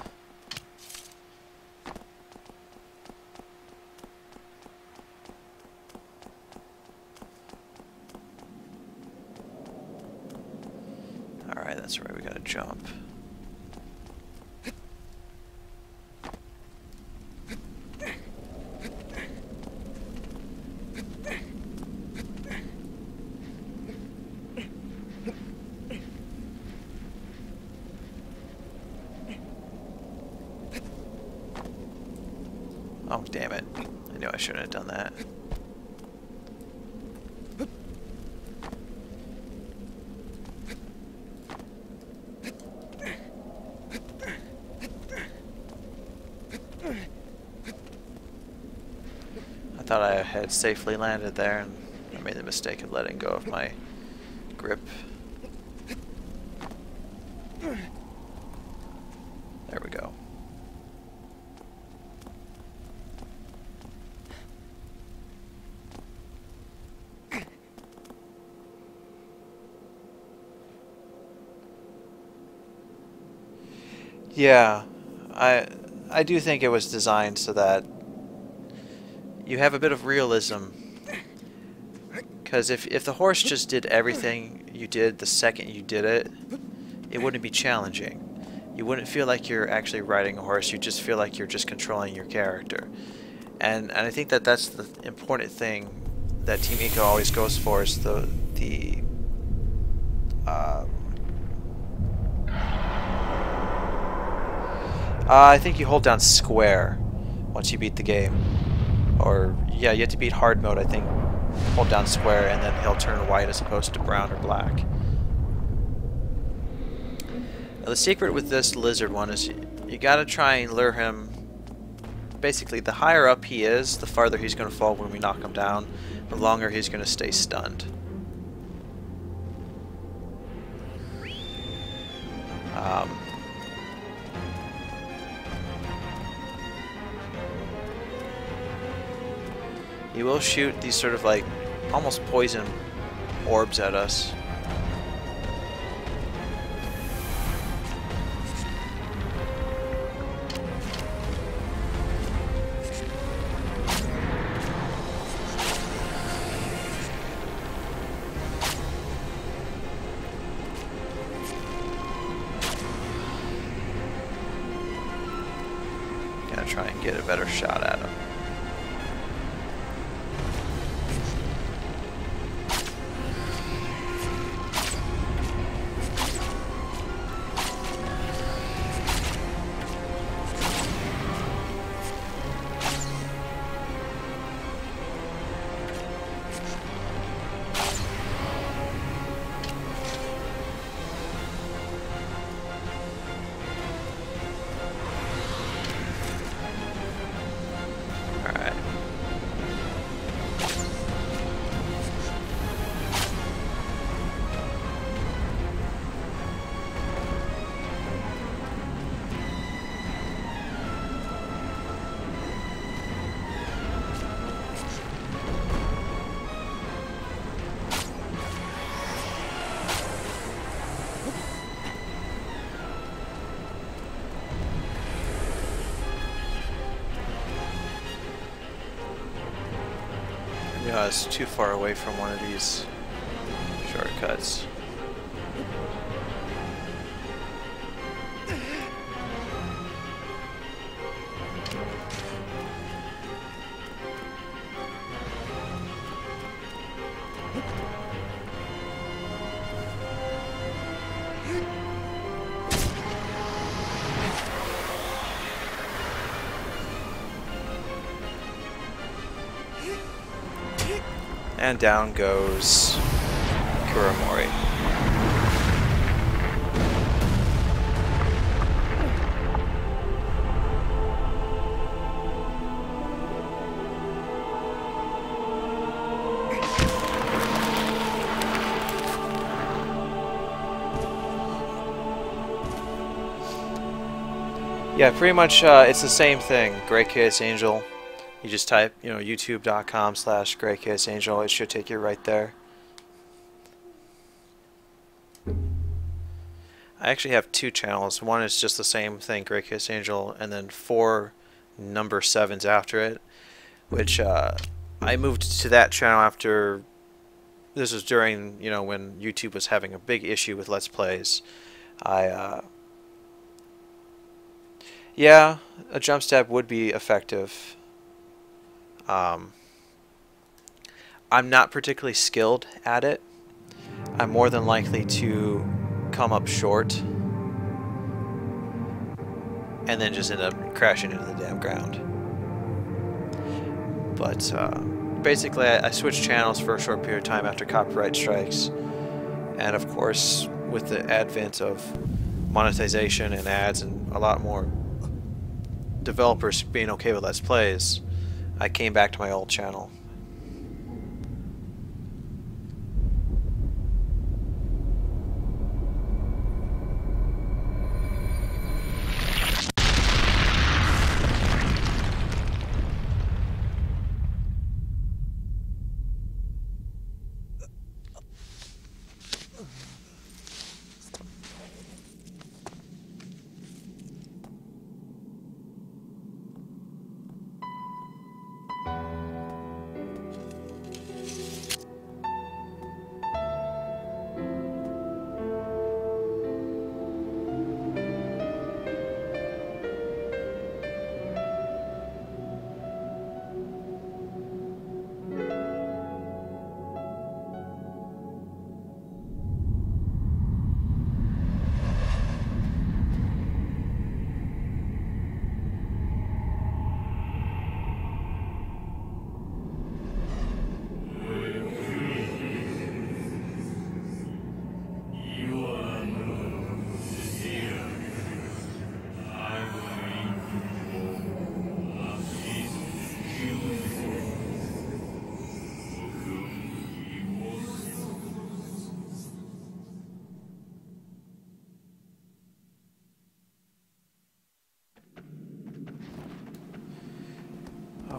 Alright, that's right, we gotta jump. Oh, damn it. I knew I shouldn't have done that. I thought I had safely landed there, and I made the mistake of letting go of my grip. There we go. Yeah, I do think it was designed so that you have a bit of realism. Because if the horse just did everything you did the second you did it, it wouldn't be challenging. You wouldn't feel like you're actually riding a horse, you just feel like you're just controlling your character. And I think that that's the important thing that Team Eco always goes for, is I think you hold down square once you beat the game. Or, yeah, you have to beat hard mode, I think. Hold down square and then he'll turn white as opposed to brown or black. Now, the secret with this lizard one is you gotta try and lure him. Basically, the higher up he is, the farther he's going to fall when we knock him down, the longer he's going to stay stunned. He will shoot these sort of like almost poison orbs at us. Gotta try and get a better shot at him. I was too far away from one of these shortcuts. And down goes Kuromori. Yeah, pretty much it's the same thing. grekaosangel. You just type, youtube.com/grekaosangel. It should take you right there. I actually have 2 channels. One is just the same thing, grekaosangel, and then 4 number 7s after it, which I moved to that channel after. This was during, when YouTube was having a big issue with Let's Plays. Yeah, a jump stab would be effective. I'm not particularly skilled at it. I'm more than likely to come up short and then just end up crashing into the damn ground. But basically I switched channels for a short period of time after copyright strikes, and of course with the advent of monetization and ads and a lot more developers being okay with Let's Plays, I came back to my old channel.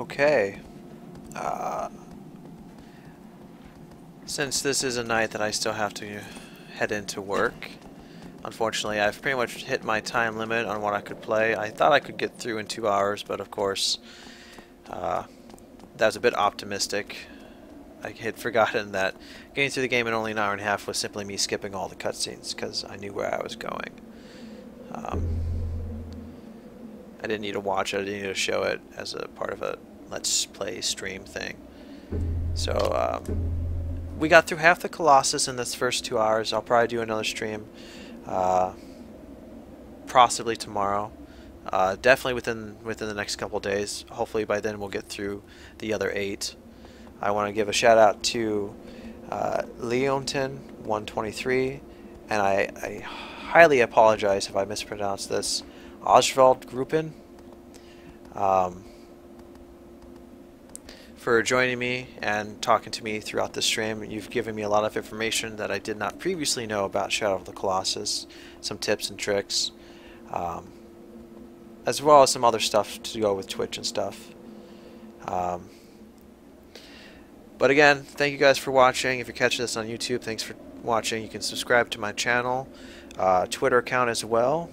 Okay. Since this is a night that I still have to head into work, unfortunately I've pretty much hit my time limit on what I could play. I thought I could get through in 2 hours, but of course that was a bit optimistic. I had forgotten that getting through the game in only an hour and a half was simply me skipping all the cutscenes because I knew where I was going. I didn't need to watch it, I didn't need to show it as a part of a Let's Play stream thing. So we got through half the Colossus in this first 2 hours. I'll probably do another stream possibly tomorrow. Definitely within the next couple days. Hopefully by then we'll get through the other 8. I want to give a shout out to Leonton123, and I highly apologize if I mispronounce this, Oswald Gruppen, for joining me and talking to me throughout the stream. You've given me a lot of information that I did not previously know about Shadow of the Colossus, some tips and tricks, as well as some other stuff to go with Twitch and stuff. But again, thank you guys for watching. If you're catching this on YouTube, thanks for watching. You can subscribe to my channel, Twitter account as well,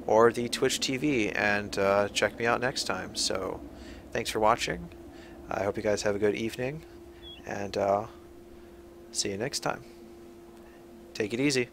or the Twitch TV, and check me out next time. So thanks for watching. I hope you guys have a good evening, and see you next time. Take it easy.